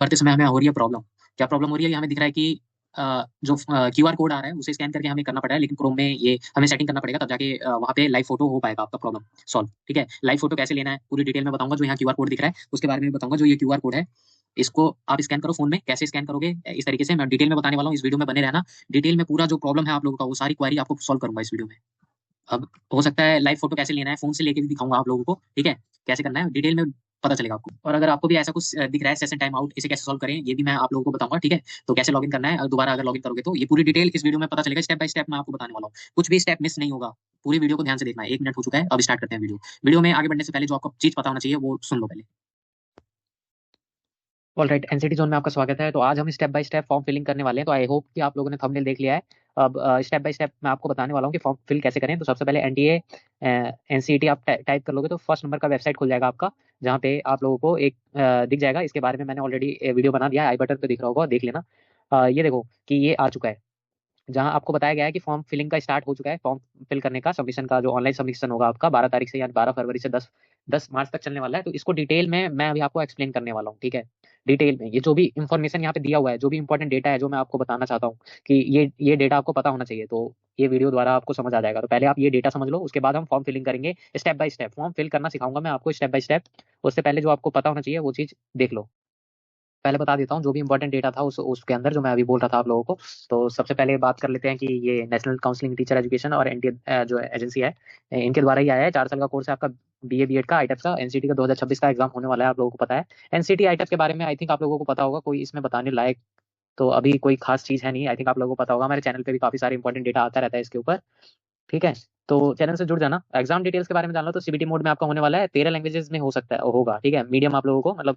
भरते समय हमें हो रही है प्रॉब्लम। क्या प्रॉब्लम हो रही है? ये हमें दिख रहा है कि जो क्यूआर कोड आ रहा है उसे स्कैन करके हमें करना पड़ रहा है, लेकिन क्रोम में ये हमें सेटिंग करना पड़ेगा, तब जाके वहाँ पे लाइव फोटो हो पाएगा आपका प्रॉब्लम सॉल्व। ठीक है, लाइव फोटो कैसे लेना है पूरी डिटेल में बताऊंगा। जो यहाँ क्यूआर कोड दिख रहा है उसके बारे में भी बताऊंगा। जो ये क्यूआर कोड है इसको आप स्कैन करो फोन में। कैसे स्कैन करोगे इस तरीके से मैं डिटेल में बताने वाला हूँ, इस वीडियो में बने रहना। डिटेल में पूरा जो प्रॉब्लम है आप लोगों का वो सारी क्वारी आपको सॉल्व करूंगा इस वीडियो में। अब हो सकता है लाइव फोटो कैसे लेना है फोन से लेके भी दिखाऊंगा आप लोगों को। ठीक है, कैसे करना है डिटेल में पता चलेगा आपको। और अगर आपको भी ऐसा कुछ दिख रहा है सेशन टाइम आउट, इसे कैसे सॉल्व करें ये भी मैं आप लोगों को बताऊंगा। ठीक है, तो कैसे लॉगिन करना है और दोबारा अगर लॉगिन करोगे तो ये पूरी डिटेल इस वीडियो में पता चलेगा। स्टेप बाय स्टेप मैं आपको बताने वाला हूँ, कुछ भी स्टेप मिस नहीं होगा। पूरी वीडियो को ध्यान से देखना है। 1 मिनट हो चुका है, अब स्टार्ट करते हैं वीडियो। वीडियो में आगे बढ़ने से पहले जो आपको चीज पता होना चाहिए वो सुन लो पहले। ऑलराइट, एनसीटी जोन में आपका स्वागत है। तो आज हम step by step form filling करने वाले हैं। तो आई होप कि आप लोगों ने थंबनेल देख लिया है। अब स्टेप बाय स्टेप मैं आपको बताने वाला हूँ कि फॉर्म फिल कैसे करें। तो सबसे पहले एनटीए एनसीटी आप टाइप कर लोगे तो फर्स्ट नंबर का वेबसाइट खुल जाएगा आपका, जहाँ पे आप लोगों को एक दिख जाएगा। इसके बारे में मैंने ऑलरेडी वीडियो बना दिया है, आई बटन पे दिख रहा होगा, देख लेना। ये देखो कि ये आ चुका है, जहां आपको बताया गया है कि फॉर्म फिलिंग का स्टार्ट हो चुका है। फॉर्म फिल करने का सबमिशन का जो ऑनलाइन सबमिशन होगा आपका 12 तारीख से, यानी 12 फरवरी से 10 मार्च तक चलने वाला है। तो इसको डिटेल में मैं अभी आपको एक्सप्लेन करने वाला हूँ। ठीक है, डिटेल में ये जो भी इन्फॉर्मेशन यहाँ पे दिया हुआ है, जो भी इंपॉर्टेंट डेटा है जो मैं आपको बताना चाहता हूँ कि ये डेटा आपको पता होना चाहिए, तो ये वीडियो द्वारा आपको समझ आ जाएगा। तो पहले आप ये डेटा समझ लो, उसके बाद हम फॉर्म फिलिंग करेंगे step by step. Form fill करना सिखाऊंगा मैं आपको स्टेप बाय स्टेप। उससे पहले जो आपको पता होना चाहिए वो चीज देख लो। पहले बता देता हूँ जो भी इंपॉर्टेंट डेटा था उसके अंदर जो मैं अभी बोल रहा था आप लोगों को। तो सबसे पहले बात कर लेते हैं कि ये नेशनल काउंसलिंग टीचर एजुकेशन और एनटीए जो एजेंसी है, इनके द्वारा ही आया है। 4 साल का कोर्स है आपका बीए बीएड का आईटेप का। एनसीटी का 2026 का एग्जाम होने वाला है, आप लोगों को पता है। एनसीटी आईटेप के बारे में आई थिंक आप लोगों को पता होगा, कोई इसमें बताने लायक तो अभी कोई खास चीज है नहीं। आई थिंक आप लोगों को पता होगा, हमारे चैनल पे भी काफी सारे इंपॉर्टेंट डेटा आता रहता है इसके ऊपर। ठीक है, तो चैनल से जुड़ जाना। एग्जाम डिटेल्स के बारे में जान लो तो सीबीटी मोड में आपका होने वाला है। 13 लैंग्वेजेस में हो सकता है होगा। ठीक है, मीडियम आप लोगों को मतलब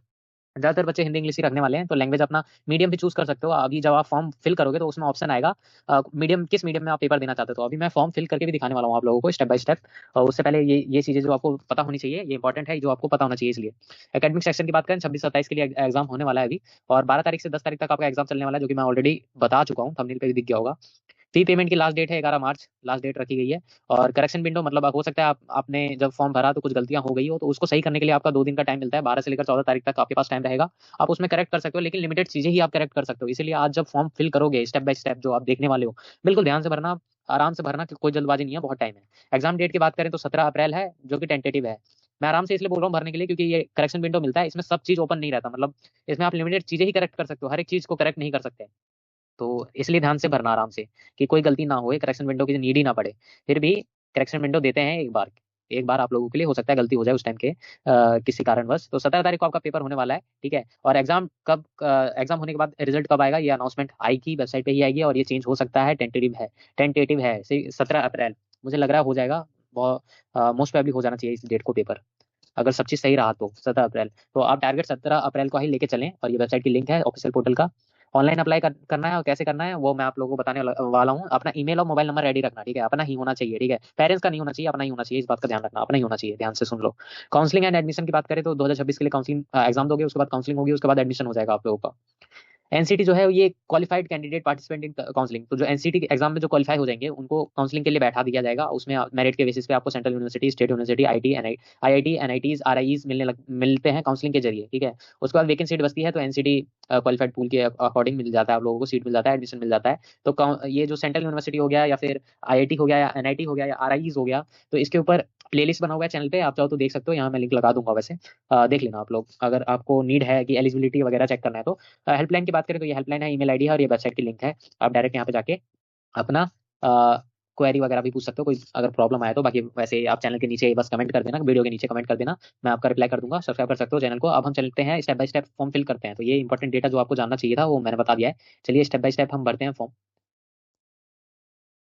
ज्यादातर बच्चे हिंदी इंग्लिश ही रखने वाले हैं, तो लैंग्वेज अपना मीडियम भी चूज कर सकते हो। अभी जब आप फॉर्म फिल करोगे तो उसमें ऑप्शन आएगा मीडियम, किस मीडियम में आप पेपर देना चाहते हो। तो अभी मैं फॉर्म फिल करके भी दिखाने वाला हूँ आप लोगों को स्टेप बाय स्टेप। और उससे पहले ये चीजें जो आपको पता होनी चाहिए, ये इंपॉर्टेंट है, जो आपको पता होना चाहिए। इसलिए एकेडमिक सेक्शन की बात करें, 26-27 के लिए एग्जाम होने वाला है अभी, और 12 तारीख से 10 तारीख तक आपका एग्जाम चलने वाला है, जो कि मैं ऑलरेडी बता चुका हूँ, थंबनेल पे भी दिख गया होगा। फी पेमेंट की लास्ट डेट है 11 मार्च, लास्ट डेट रखी गई है। और करेक्शन विंडो मतलब हो सकता है आपने जब फॉर्म भरा तो कुछ गलतियां हो गई हो, तो उसको सही करने के लिए आपका 2 दिन का टाइम मिलता है। 12 से लेकर 14 तारीख तक आपके पास टाइम रहेगा। आप उसमें करेक्ट कर सकते हो, लेकिन लिमिटेड चीजें ही आप करेक्ट कर सकते हो। इसलिए आज जब फॉर्म फिल करोगे स्टेप बाय स्टेप जो आप देखने वाले हो, बिल्कुल ध्यान से भरना, आराम से भरना, कोई जल्दबाजी नहीं है, बहुत टाइम है। एग्जाम डेट की बात करें तो 17 अप्रैल है, जो कि टेंटेटिव है। मैं आराम से इसलिए बोल रहा हूँ भरने के लिए क्योंकि ये करेक्शन विंडो मिलता है, इसमें सब चीज ओपन नहीं रहता, मतलब इसमें आप लिमिटेड चीजें ही करेक्ट कर सकते हो, हर एक चीज को करेक्ट नहीं कर सकते। तो इसलिए ध्यान से भरना आराम से, कि कोई गलती ना हो, करेक्शन विंडो की नीड ही ना पड़े। फिर भी करेक्शन विंडो देते हैं एक बार, एक बार आप लोगों के लिए, हो सकता है गलती हो जाए उस टाइम के किसी कारणवश। तो 17 तारीख को आपका पेपर होने वाला है। ठीक है, और एग्जाम कब, एग्जाम होने के बाद रिजल्ट कब आएगा, ये अनाउंसमेंट आएगी, वेबसाइट पे ही आएगी, और ये चेंज हो सकता है। टेंटेटिव है 17 अप्रैल, मुझे लग रहा है हो जाएगा। मोस्ट प्रोबेबली हो जाना चाहिए इस डेट को पेपर, अगर सब चीज सही रहा तो 17 अप्रैल। तो आप टारगेट 17 अप्रैल को ही लेके चलें। और ये वेबसाइट की लिंक है ऑफिशियल पोर्टल का। ऑनलाइन अप्लाई करना है, और कैसे करना है वो मैं आप लोगों को बताने वाला हूँ। अपना ईमेल और मोबाइल नंबर रेडी रखना, ठीक है, अपना ही होना चाहिए। ठीक है, पेरेंट्स का नहीं होना चाहिए, अपना ही होना चाहिए, इस बात का ध्यान रखना, अपना ही होना चाहिए। ध्यान से सुन लो। काउंसलिंग एंड एडमिशन की बात करें तो 2026 के लिए काउंसलिंग एग्जाम दोगे, उसके बाद काउंसलिंग होगी, उसके बाद एडमिशन हो जाएगा आप लोगों का। एनसीटी जो है ये qualified candidate participant in counselling, तो जो एनसीटी के एग्जाम में जो क्वालिफाई हो जाएंगे उनको काउंसलिंग के लिए बैठा दिया जाएगा। उसमें मेरिट के बेसिस पे आपको central university, state university, IIT, NITs, आरआईज मिलते हैं काउंसलिंग के जरिए। ठीक है, उसके बाद वैकेंट सीट बचती है, तो एनसीटी क्वालिफाइड पूल के अकॉर्डिंग मिल जाता है, आप लोगों को सीट मिल जाता है, एडमिशन मिल जाता है। तो ये जो सेंट्रल यूनिवर्सिटी हो गया, या फिर आईआईटी हो गया, या एनआईटी हो गया, या आरआईज हो गया, तो इसके ऊपर प्लेलिस्ट बना हुआ है चैनल पे, आप चाहो तो देख सकते हो, यहाँ मैं लिंक लगा दूंगा। वैसे देख लेना आप लोग, अगर आपको नीड है कि एलिजिबिलिटी वगैरह चेक करना है तो। हेल्पलाइन की बात करें तो ये हेल्पलाइन है, ईमेल आईडी है, और ये वेबसाइट की लिंक है। आप डायरेक्ट यहाँ पे जाके अपना क्वेरी वगैरह भी पूछ सकते हो, कोई अगर प्रॉब्लम आए तो। बाकी वैसे आप चैनल के नीचे बस कमेंट कर देना, वीडियो के नीचे कमेंट कर देना, मैं आपका रिप्लाई कर दूंगा। सब्सक्राइब कर सकते हो चैनल को। अब हम चलते हैं step by step form fill करते हैं। तो ये इंपॉर्टेंट डेटा जो आपको जानना चाहिए था वो मैंने बता दिया है। चलिए स्टेप बाय स्टेप हम भरते हैं फॉर्म।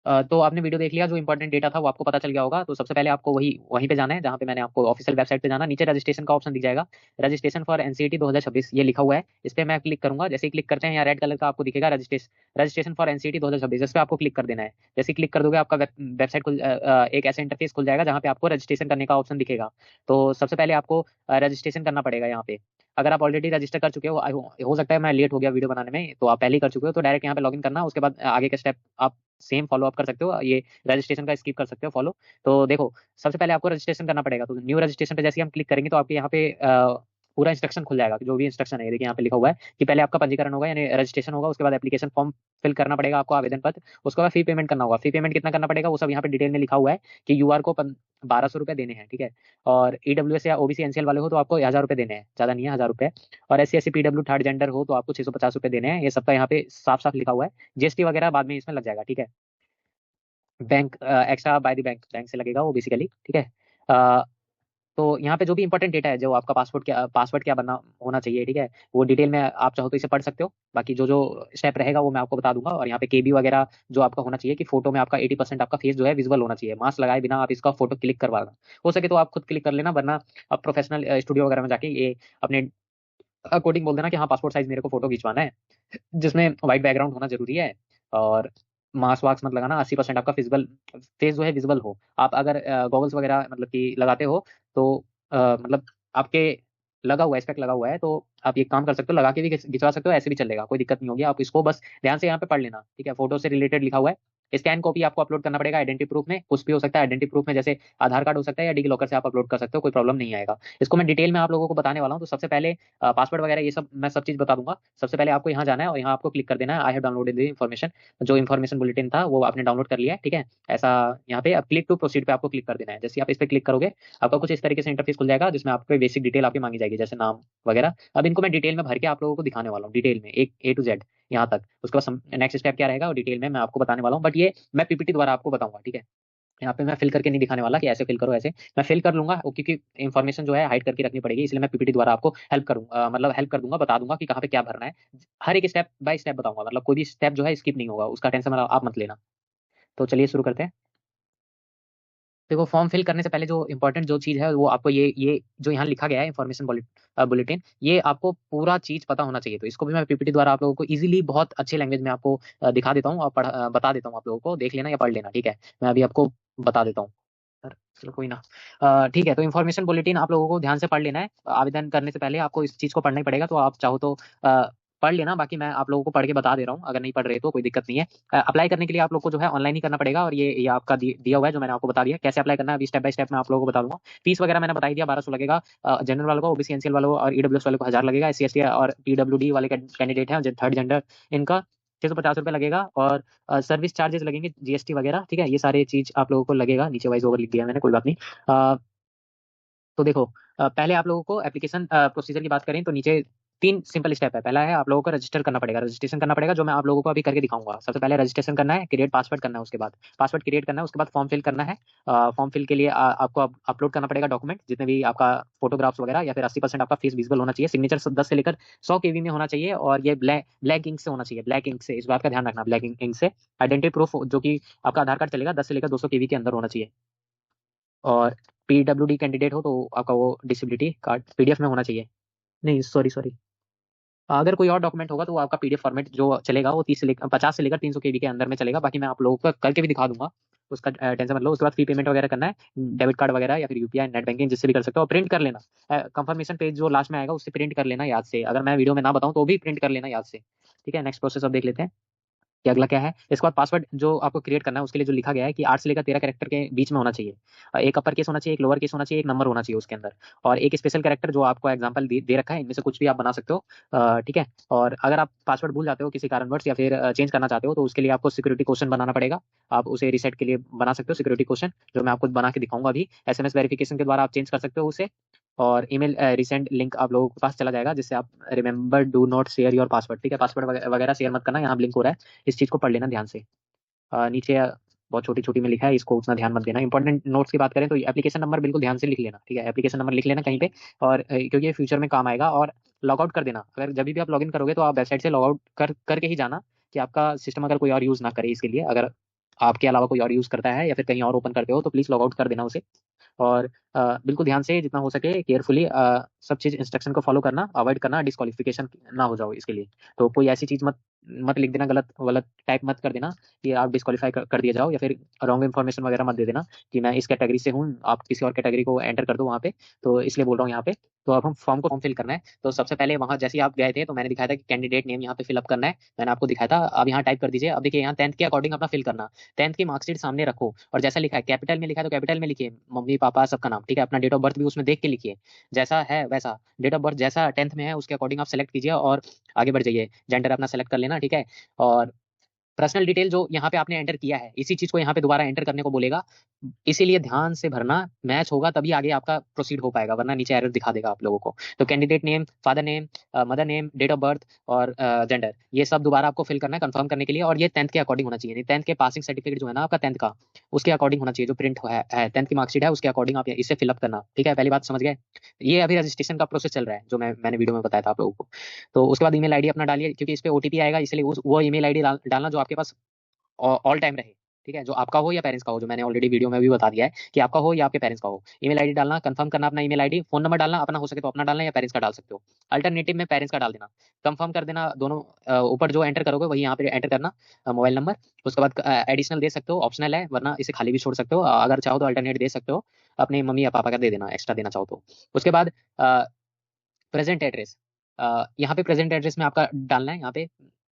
तो आपने वीडियो देख लिया, जो इंपॉर्टेंट डेटा था वो आपको पता चल गया होगा। तो सबसे पहले आपको वहीं पे जाना है जहाँ पे मैंने आपको ऑफिशियल वेबसाइट पे जाना। नीचे रजिस्ट्रेशन का ऑप्शन दिख जाएगा, रजिस्ट्रेशन फॉर एनसीईटी 2026 ये लिखा हुआ है। इस पे मैं क्लिक करूंगा। जैसे ही क्लिक करते हैं यहाँ रेड कलर का आपको दिखेगा रजिस्ट्रेशन फॉर एनसीईटी 2026, इस पे आपको क्लिक कर देना है। जैसे ही क्लिक कर दोगे आपका वेबसाइट खुल एक ऐसा इंटरफेस खुल जाएगा जहाँ पे आपको रजिस्ट्रेशन करने का ऑप्शन दिखेगा। तो सबसे पहले आपको रजिस्ट्रेशन करना पड़ेगा यहाँ पे। अगर आप ऑलरेडी रजिस्टर कर चुके हो सकता है मैं लेट हो गया वीडियो बनाने में, तो आप पहले ही कर चुके हो, तो डायरेक्ट यहाँ पे लॉगिन करना। उसके बाद आगे के स्टेप आप सेम फॉलो अप कर सकते हो, ये रजिस्ट्रेशन का स्किप कर सकते हो फॉलो। तो देखो सबसे पहले आपको रजिस्ट्रेशन करना पड़ेगा। तो न्यू रजिस्ट्रेशन पे जैसे ही हम क्लिक करेंगे तो आपके यहाँ पे पूरा इंस्ट्रक्शन खुल जाएगा, जो भी इंस्ट्रक्शन है। देखिए यहाँ पे लिखा हुआ है कि पहले आपका पंजीकरण होगा यानी रजिस्ट्रेशन होगा, उसके बाद एप्लीकेशन फॉर्म फिल करना पड़ेगा आपको, आवेदन पत्र, उसके बाद फी पेमेंट करना होगा। फी पेमेंट कितना करना पड़ेगा वो सब यहाँ पे डिटेल में लिखा हुआ है कि यूआर को 1200 रुपये देने हैं, ठीक है। और ईडब्ल्यूएस या ओबीसी एनसीएल वाले हो तो आपको 1000 रुपये देने हैं, ज्यादा नहीं है, 1000 रुपये। और SC SC PW third gender हो तो आपको 650 रुपये देने हैं। ये सबका यहाँ पे साफ साफ लिखा हुआ है। जीएसटी वगैरह बाद में इसमें लग जाएगा, ठीक है। Bank extra by the bank, bank से लगेगा वो बेसिकली, ठीक है। तो यहाँ पे जो भी इंपॉर्टेंट डेटा है, जो आपका पासवर्ड क्या बनना होना चाहिए, ठीक है, वो डिटेल में आप चाहो तो इसे पढ़ सकते हो। बाकी जो जो स्टेप रहेगा वो मैं आपको बता दूंगा। और यहाँ पे केबी वगैरह जो आपका होना चाहिए कि फोटो में आपका 80% आपका फेस जो है विजुअल होना चाहिए, मास्क लगाए बिना आप इसका फोटो क्लिक करवाना। हो सके तो आप खुद क्लिक कर लेना, वरना आप प्रोफेशनल स्टूडियो वगैरह में जाके ये अपने अकॉर्डिंग बोल देना कि हाँ पासपोर्ट साइज मेरे को फोटो खिंचवाना है, जिसमें व्हाइट बैकग्राउंड होना जरूरी है। और मास्क वास्क मत लगाना, 80% आपका फिजिबल फेस जो है विजिबल हो। आप अगर गॉगल्स वगैरह मतलब कि लगाते हो तो मतलब आपके लगा हुआ है, स्पेक लगा हुआ है, तो आप ये काम कर सकते हो, लगा के भी खिंचवा सकते हो, ऐसे भी चलेगा, कोई दिक्कत नहीं होगी। आप इसको बस ध्यान से यहाँ पे पढ़ लेना, ठीक है। फोटो से रिलेटेड लिखा हुआ है। स्कैन कॉपी आपको अपलोड करना पड़ेगा आइडेंटिटी प्रूफ में, कुछ भी हो सकता है आइडेंटिटी प्रूफ में, जैसे आधार कार्ड हो सकता है या डिजी लॉकर से आप अपलोड कर सकते हो, कोई प्रॉब्लम नहीं आएगा। इसको मैं डिटेल में आप लोगों को बताने वाला हूँ। तो सबसे पहले पासवर्ड वगैरह ये सब मैं सब चीज बता दूंगा। सबसे पहले आपको यहाँ जाना है और यहाँ आपको क्लिक कर देना है I have downloaded the information. जो इन्फॉर्मेशन बुलेटिन था वो आपने डाउनलोड कर लिया है, ठीक है। ऐसा यहाँ पे अब क्लिक टू प्रोसीड पे आपको क्लिक कर देना है। जैसे आप इस पे क्लिक करोगे आपका कुछ इस तरीके से इंटरफेस खुल जाएगा, जिसमें आपको बेसिक डिटेल आपकी मांगी जाएगी, जैसे नाम वगैरह। अब इनको मैं डिटेल में भर के आप लोगों को दिखाने वाला हूँ, डिटेल में एक A to Z यहाँ तक। उसके बाद नेक्स्ट स्टेप क्या रहेगा और डिटेल में मैं आपको बताने वाला हूँ, बट ये मैं पीपीटी द्वारा आपको बताऊंगा, ठीक है। यहाँ पे मैं फिल करके नहीं दिखाने वाला कि ऐसे फिल करो ऐसे, मैं फिल कर लूंगा क्योंकि इन्फॉर्मेशन जो है हाइड करके रखनी पड़ेगी, इसलिए मैं पीपीटी द्वारा आपको हेल्प करूंगा, मतलब हेल्प कर दूंगा, बता दूंगा कि कहाँ पे क्या भरना है। हर एक स्टेप बाय स्टेप बताऊंगा, मतलब कोई भी स्टेप जो है स्किप नहीं होगा, उसका टेंशन आप मत लेना। तो चलिए शुरू करते हैं। देखो फॉर्म फिल करने से पहले जो इंपॉर्टेंट जो चीज़ है वो आपको ये जो यहाँ लिखा गया है इन्फॉर्मेशन बुलेटिन, ये आपको पूरा चीज पता होना चाहिए। तो इसको भी मैं पीपीटी द्वारा आप लोगों को इजीली बहुत अच्छे लैंग्वेज में आपको दिखा देता हूँ और बता देता हूँ, आप लोगों को देख लेना या पढ़ लेना, ठीक है। मैं अभी आपको बता देता हूँ सर, चलो कोई ना। ठीक है, तो इन्फॉर्मेशन बुलेटिन आप लोगों को ध्यान से पढ़ लेना है। आवेदन करने से पहले आपको इस चीज को पढ़ना ही पड़ेगा, तो आप चाहो तो पढ़ लेना। बाकी मैं आप लोगों को पढ़ के बता दे रहा हूँ, अगर नहीं पढ़ रहे तो कोई दिक्कत नहीं है। अप्लाई करने के लिए आप लोग को जो है ऑनलाइन ही करना पड़ेगा, और ये आपका दिया हुआ है जो मैंने आपको बता दिया। कैसे अप्लाई करना है अभी स्टेप बाय स्टेप मैं आप लोगों को बता दूंगा। फीस वगैरह मैंने बता ही दिया, 1200 लगेगा जनरल वालों को, ओबीसी एनसीएल वालों को और ईडब्ल्यूएस वालों को 1000 लगेगा। SC ST और पीडब्ल्यूडी वाले कैंडिडेट हैं थर्ड जेंडर, इनका 650 रुपये लगेगा। और सर्विस चार्जेस लगेंगे, जीएसटी वगैरह, ठीक है। ये सारे चीज आप लोगों को लगेगा, नीचे वाइज ओवर लिख दिया मैंने, कोई बात नहीं। तो देखो पहले आप लोगों को एप्लीकेशन प्रोसीजर की बात करें तो नीचे 3 सिंपल स्टेप है। पहला है आप लोगों को रजिस्टर करना पड़ेगा, रजिस्ट्रेशन करना पड़ेगा, जो मैं आप लोगों को अभी करके दिखाऊंगा। सबसे पहले रजिस्ट्रेशन करना है, क्रिएट पासवर्ड करना है, उसके बाद पासवर्ड क्रिएट करना है, उसके बाद फॉर्म फिल करना है। फॉर्म फिल के लिए आपको अपलोड करना पड़ेगा डॉक्यूमेंट, जितने भी आपका फोटोग्राफ्स वगैरह, या फिर 80% आपका फेस विजिबल होना चाहिए। सिग्नेचर 10 से लेकर 100 केबी में होना चाहिए, और ये ब्लैक इंक से होना चाहिए, ब्लैक इंक से, इस बात का ध्यान रखना, ब्लैक इंक से। आइडेंटिटी प्रूफ जो कि आपका आधार कार्ड चलेगा, 10 से लेकर 200 केबी के अंदर होना चाहिए। और पीडब्ल्यूडी कैंडिडेट हो तो आपका वो डिसेबिलिटी कार्ड पीडीएफ में होना चाहिए। नहीं सॉरी सॉरी, अगर कोई और डॉक्यूमेंट होगा तो वो आपका पीडीएफ फॉर्मेट जो चलेगा वो 50 से लेकर 300 केबी के अंदर में चलेगा। बाकी मैं आप लोगों को करके भी दिखा दूंगा, उसका टेंशन मत लो। उसके बाद फी पेमेंट वगैरह करना है, डेबिट कार्ड वगैरह या फिर यूपीआई नेट बैंकिंग जिससे भी कर सकते हो। प्रिंट कर लेना कंफर्मेशन पेज जो लास्ट में आएगा, उससे प्रिंट कर लेना याद से, अगर मैं वीडियो में ना बताऊं तो भी प्रिंट कर लेना याद से, ठीक है। नेक्स्ट प्रोसेस अब देख लेते हैं कि अगला क्या है। इसके बाद पासवर्ड जो आपको क्रिएट करना है उसके लिए जो लिखा गया है कि 8 से लेकर 13 कैरेक्टर के बीच में होना चाहिए। एक अपर केस होना चाहिए, एक लोअर केस होना चाहिए, एक नंबर होना चाहिए उसके अंदर, और एक स्पेशल कैरेक्टर जो आपको एग्जांपल दे रखा है, इनमें से कुछ भी आप बना सकते हो, ठीक है। और अगर आप पासवर्ड भूल जाते हो किसी कारणवश या फिर चेंज करना चाहते हो तो उसके लिए आपको सिक्योरिटी क्वेश्चन बनाना पड़ेगा। आप उसे रीसेट के लिए बना सकते हो सिक्योरिटी क्वेश्चन, जो मैं आपको बना के दिखाऊंगा अभी। SMS वेरिफिकेशन के द्वारा आप चेंज कर सकते हो उसे। और ईमेल रिसेंट लिंक आप लोगों के पास चला जाएगा, जिससे आप remember do not share your password, ठीक है। पासवर्ड वगैरह शेयर मत करना, यहाँ लिंक हो रहा है, इस चीज को पढ़ लेना ध्यान से। नीचे बहुत छोटी छोटी में लिखा है, इसको उतना ध्यान मत देना। इंपॉर्टेंट नोट्स की बात करें तो एप्लीकेशन नंबर बिल्कुल ध्यान से लिख लेना, ठीक है। एप्लीकेशन नंबर लिख लेना कहीं पे, और क्योंकि ये फ्यूचर में काम आएगा। और लॉग आउट कर देना, अगर जब भी आप लॉगिन करोगे तो आप वेबसाइट से लॉग आउट करके ही जाना, कि आपका सिस्टम अगर कोई और यूज ना करे इसके लिए। अगर आपके अलावा कोई और यूज करता है या फिर कहीं और ओपन करते हो तो प्लीज लॉग आउट कर देना उसे। और बिल्कुल ध्यान से जितना हो सके केयरफुली सब चीज इंस्ट्रक्शन को फॉलो करना, अवॉइड करना, डिस्क्वालिफिकेशन ना हो जाओ इसके लिए। तो कोई ऐसी चीज मत मत लिख देना, गलत गलत टाइप मत कर देना कि आप डिस्क्वालीफाई कर दिया जाओ, या फिर रॉन्ग इन्फॉर्मेशन वगैरह मत दे देना कि मैं इस कैटेगरी से हूँ, आप किसी और कैटेगरी को एंटर कर दो वहाँ पे। तो इसलिए बोल रहा हूँ यहाँ पे। तो अब हम फॉर्म को फॉर्म फिल करना है। तो सबसे पहले वहां जैसे ही आप गए थे तो मैंने दिखाया था कि कैंडिडेट नेम यहाँ पे फिलअप करना है, मैंने आपको दिखाया था। अब यहाँ टाइप कर दीजिए। अब देखिए यहाँ 10th के अकॉर्डिंग अपना फिल करना, 10th की मार्कशीट सामने रखो और जैसा लिखा है कैपिटल में लिखा है तो कैपिटल में लिखिए, मम्मी पापा सबका नाम, ठीक है। अपना डेट ऑफ बर्थ भी उसमें देख के लिखिए, जैसा है वैसा डेट ऑफ बर्थ जैसा 10th में है उसके अकॉर्डिंग आप सेलेक्ट कीजिए और आगे बढ़ जाइए। जेंडर अपना सेलेक्ट कर लेना, ठीक है। और पर्सनल डिटेल जो यहाँ पे आपने एंटर किया है इसी चीज को यहाँ पे दोबारा एंटर करने को बोलेगा, इसीलिए ध्यान से भरना, मैच होगा तभी आगे आपका प्रोसीड हो पाएगा, वरना नीचे एरर दिखा देगा आप लोगों को। तो candidate name, father name, mother name, date of birth और जेंडर, ये सब दोबारा आपको फिल करना है कंफर्म करने के लिए। और ये 10th के अकॉर्डिंग होना चाहिए, 10th के पासिंग सर्टिफिकेट जो है ना आपका 10th का, उसके अकॉर्डिंग होना चाहिए, जो प्रिंट है 10th की मार्कशीट है उसके अकॉर्डिंग आप इसे फिलअप करना, ठीक है। पहली बात समझ गए। ये अभी रजिस्ट्रेशन का प्रोसेस चल रहा है जो मैंने वीडियो में बताया था आप लोगों को। तो उसके बाद ईमेल आईडी अपना डालिए, क्योंकि इस पे ओटीपी आएगा, इसलिए वो ईमेल आईडी डालना जो आपके पास ऑल टाइम रहे, ठीक है। जो आपका हो या पेरेंट्स का हो, जो मैंने ऑलरेडी वीडियो में भी बता दिया है कि आपका हो या आपके पेरेंट्स का हो। ईमेल आईडी डालना, कंफर्म करना अपना ईमेल आईडी, फोन नंबर डालना अपना, हो सके तो अपना डालना या पेरेंट्स का डाल सकते हो, अल्टरनेटिव में पेरेंट्स का डाल देना, कंफर्म कर देना दोनों। ऊपर जो एंटर करोगे वही यहाँ पे एंटर करना, मोबाइल नंबर। उसके बाद एडिशनल दे सकते हो, ऑप्शनल है, वरना इसे खाली भी छोड़ सकते हो, अगर चाहो तो अल्टरनेट दे सकते हो, अपने मम्मी या पापा का दे देना एक्स्ट्रा देना चाहो तो। उसके बाद प्रेजेंट एड्रेस, यहाँ पे प्रेजेंट एड्रेस में आपका डालना है, यहाँ पे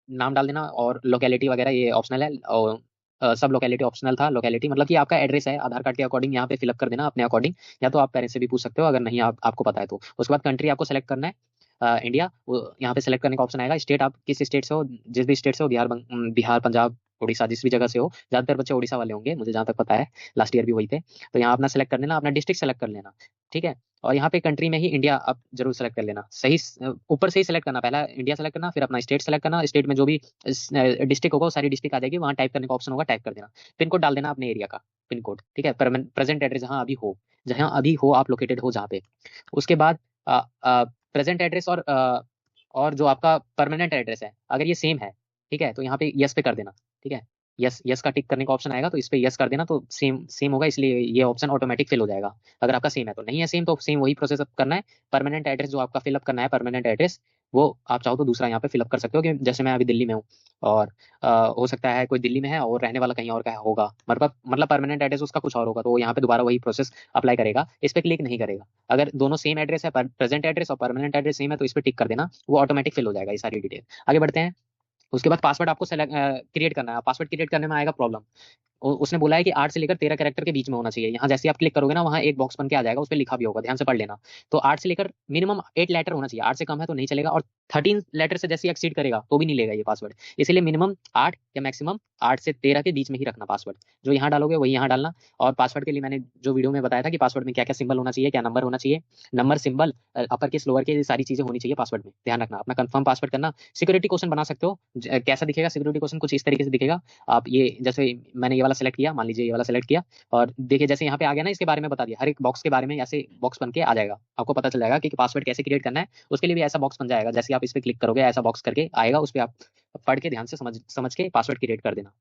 नाम डाल देना और लोकेलिटी वगैरह ये ऑप्शनल है। और सब लोकेलिटी ऑप्शनल था, लोकेलिटी मतलब कि आपका एड्रेस है आधार कार्ड के अकॉर्डिंग यहाँ पे फिलअप कर देना अपने अकॉर्डिंग, या तो आप पेरेंट्स से भी पूछ सकते हो अगर नहीं आपको पता है तो। उसके बाद कंट्री आपको सेलेक्ट करना है, इंडिया, यहाँ पे सेलेक्ट करने का ऑप्शन आएगा। स्टेट आप किस स्टेट से हो, जिस भी स्टेट से हो, बिहार, पंजाब, उड़ीसा, जिस भी जगह से हो, ज्यादातर बच्चे उड़ीसा वाले होंगे मुझे जहाँ तक पता है, लास्ट ईयर भी वही थे। तो यहाँ अपना सेलेक्ट कर लेना, अपना डिस्ट्रिक्ट सेलेक्ट कर लेना, ठीक है। और यहाँ पे कंट्री में ही इंडिया आप जरूर सेलेक्ट कर लेना, सही ऊपर से ही सेलेक्ट करना, पहला इंडिया सेलेक्ट करना, फिर अपना स्टेट सेलेक्ट करना, स्टेट में जो भी डिस्ट्रिक्ट होगा वो सारी डिस्ट्रिक्ट आ जाएगी, वहाँ टाइप करने का ऑप्शन होगा, टाइप कर देना। पिन कोड डाल देना अपने एरिया का पिन कोड, ठीक है। प्रेजेंट एड्रेस जहाँ अभी हो आप लोकेटेड हो जहाँ पे। उसके बाद प्रेजेंट एड्रेस और जो आपका परमानेंट एड्रेस है अगर ये सेम है, ठीक है, तो यहाँ पे यस पे कर देना, ठीक है। यस यस का टिक करने का ऑप्शन आएगा तो इस पे यस कर देना, तो सेम सेम होगा, इसलिए ये ऑप्शन ऑटोमेटिक फिल हो जाएगा अगर आपका सेम है। तो नहीं है सेम तो सेम वही प्रोसेस करना है। परमानेंट एड्रेस जो आपका फिलअप करना है, परमानेंट एड्रेस, वो आप चाहो तो दूसरा यहाँ पे फिलअप कर सकते हो, कि जैसे मैं अभी दिल्ली में हूँ और हो सकता है कोई दिल्ली में है और रहने वाला कहीं और का होगा, मतलब परमानेंट एड्रेस उसका कुछ और होगा, तो वो यहाँ पे दोबारा वही प्रोसेस अप्लाई करेगा, इस पे क्लिक नहीं करेगा। अगर दोनों सेम एड्रेस है, प्रेजेंट एड्रेस और परमानेंट एड्रेस सेम है, तो इस पे टिक कर देना, वो ऑटोमेटिक फिल हो जाएगा ये सारी डिटेल। आगे बढ़ते हैं। उसके बाद पासवर्ड आपको क्रिएट करना है। पासवर्ड क्रिएट करने में आएगा प्रॉब्लम, उसने बोला है कि 8 से लेकर 13 कैरेक्टर के बीच में होना चाहिए। यहाँ जैसे आप क्लिक करोगे ना वहाँ एक बॉक्स बन के आ जाएगा, उस पर लिखा भी होगा, ध्यान से पढ़ लेना। तो 8 से लेकर मिनिमम 8 लेटर होना चाहिए, 8 से कम है तो नहीं चलेगा, और 13 लेटर से जैसे एक्सीड करेगा तो भी नहीं लेगा ये पासवर्ड। इसलिए मिनिमम 8 या मैक्सिमम 8 से 13 के बीच में ही रखना पासवर्ड, जो यहाँ डालोगे वही यहाँ डालना। और पासवर्ड के लिए मैंने जो वीडियो में बताया था कि पासवर्ड में क्या क्या सिंबल होना चाहिए, क्या नंबर होना चाहिए, number, symbol, upper case, lower case, ये सारी चीजें होनी चाहिए पासवर्ड में, ध्यान रखना। अपना कंफर्म पासवर्ड करना। सिक्योरिटी क्वेश्चन बना सकते हो, कैसा दिखेगा सिक्योरिटी क्वेश्चन, कुछ इस तरीके से दिखेगा। आप ये जैसे मैंने ये वाला सेलेक्ट किया, मान लीजिए ये वाला सेलेक्ट किया, और देखिए जैसे यहाँ पे आ गया ना, इसके बारे में बता दिया, हर एक बॉक्स के बारे में ऐसे बॉक्स बन के आ जाएगा, आपको पता चल जाएगा कि पासवर्ड कैसे क्रिएट करना है। उसके लिए भी ऐसा बॉक्स बन जाएगा, जैसे आप इस पर क्लिक करोगे ऐसा बॉक्स करके आएगा, उस पर आप पढ़ के ध्यान से समझ समझ के पासवर्ड क्रिएट कर देना।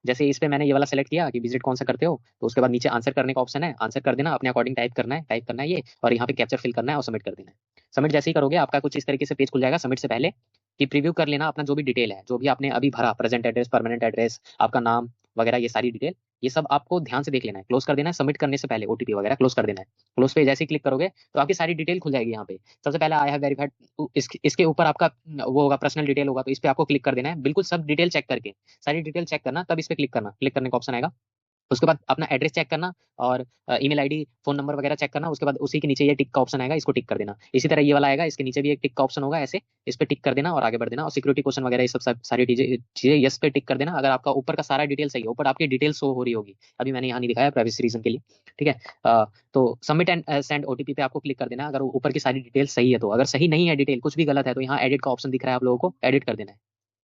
जैसे इस पे मैंने ये वाला सेलेक्ट किया कि विजिट कौन सा करते हो, तो उसके बाद नीचे आंसर करने का ऑप्शन है, आंसर कर देना, अपने अकॉर्डिंग टाइप करना है ये, और यहाँ पे कैप्चर फिल करना है और सबमिट कर देना है। सबमिट जैसे ही करोगे आपका कुछ इस तरीके से पेज खुल जाएगा। सबमिट से पहले कि प्रीव्यू कर लेना अपना जो भी डिटेल है, जो भी आपने अभी भरा, प्रेजेंट एड्रेस, परमानेंट एड्रेस, आपका नाम वगैरह, ये सारी डिटेल, ये सब आपको ध्यान से देख लेना है। क्लोज कर देना है सबमिट करने से पहले, ओटीपी वगैरह क्लोज कर देना है। क्लोज पे जैसे ही क्लिक करोगे तो आपकी सारी डिटेल खुल जाएगी। यहाँ पे सबसे पहले आई हैव वेरीफाइड, इसके ऊपर आपका वो होगा, पर्सनल डिटेल होगा, तो इस पे आपको क्लिक कर देना है, बिल्कुल सब डिटेल चेक करके, सारी डिटेल चेक करना, तब इस पे क्लिक करना। क्लिक करने का ऑप्शन आएगा, उसके बाद अपना एड्रेस चेक करना और ईमेल आईडी, फोन नंबर वगैरह चेक करना। उसके बाद उसी के नीचे ये टिक का ऑप्शन आएगा, इसको टिक कर देना। इसी तरह ये वाला आएगा, इसके नीचे भी एक टिक का ऑप्शन होगा, ऐसे इस पे टिक कर देना और आगे बढ़ देना। और सिक्योरिटी क्वेश्चन वगैरह ये सब सारी चीजें यस पे टिक कर देना। अगर आपका ऊपर का सारा डिटेल सही है, ऊपर आपकी डिटेल शो हो रही होगी, अभी मैंने यहाँ नहीं दिखाया प्राइवेसी रीजन के लिए, ठीक है। तो सबमिट एंड सेंड ओटीपी पे आपको क्लिक कर देना, अगर ऊपर की सारी डिटेल सही है तो। अगर सही नहीं है डिटेल, कुछ भी गलत है, तो यहाँ एडिट का ऑप्शन दिख रहा है आप लोगों को, एडिट कर देना है,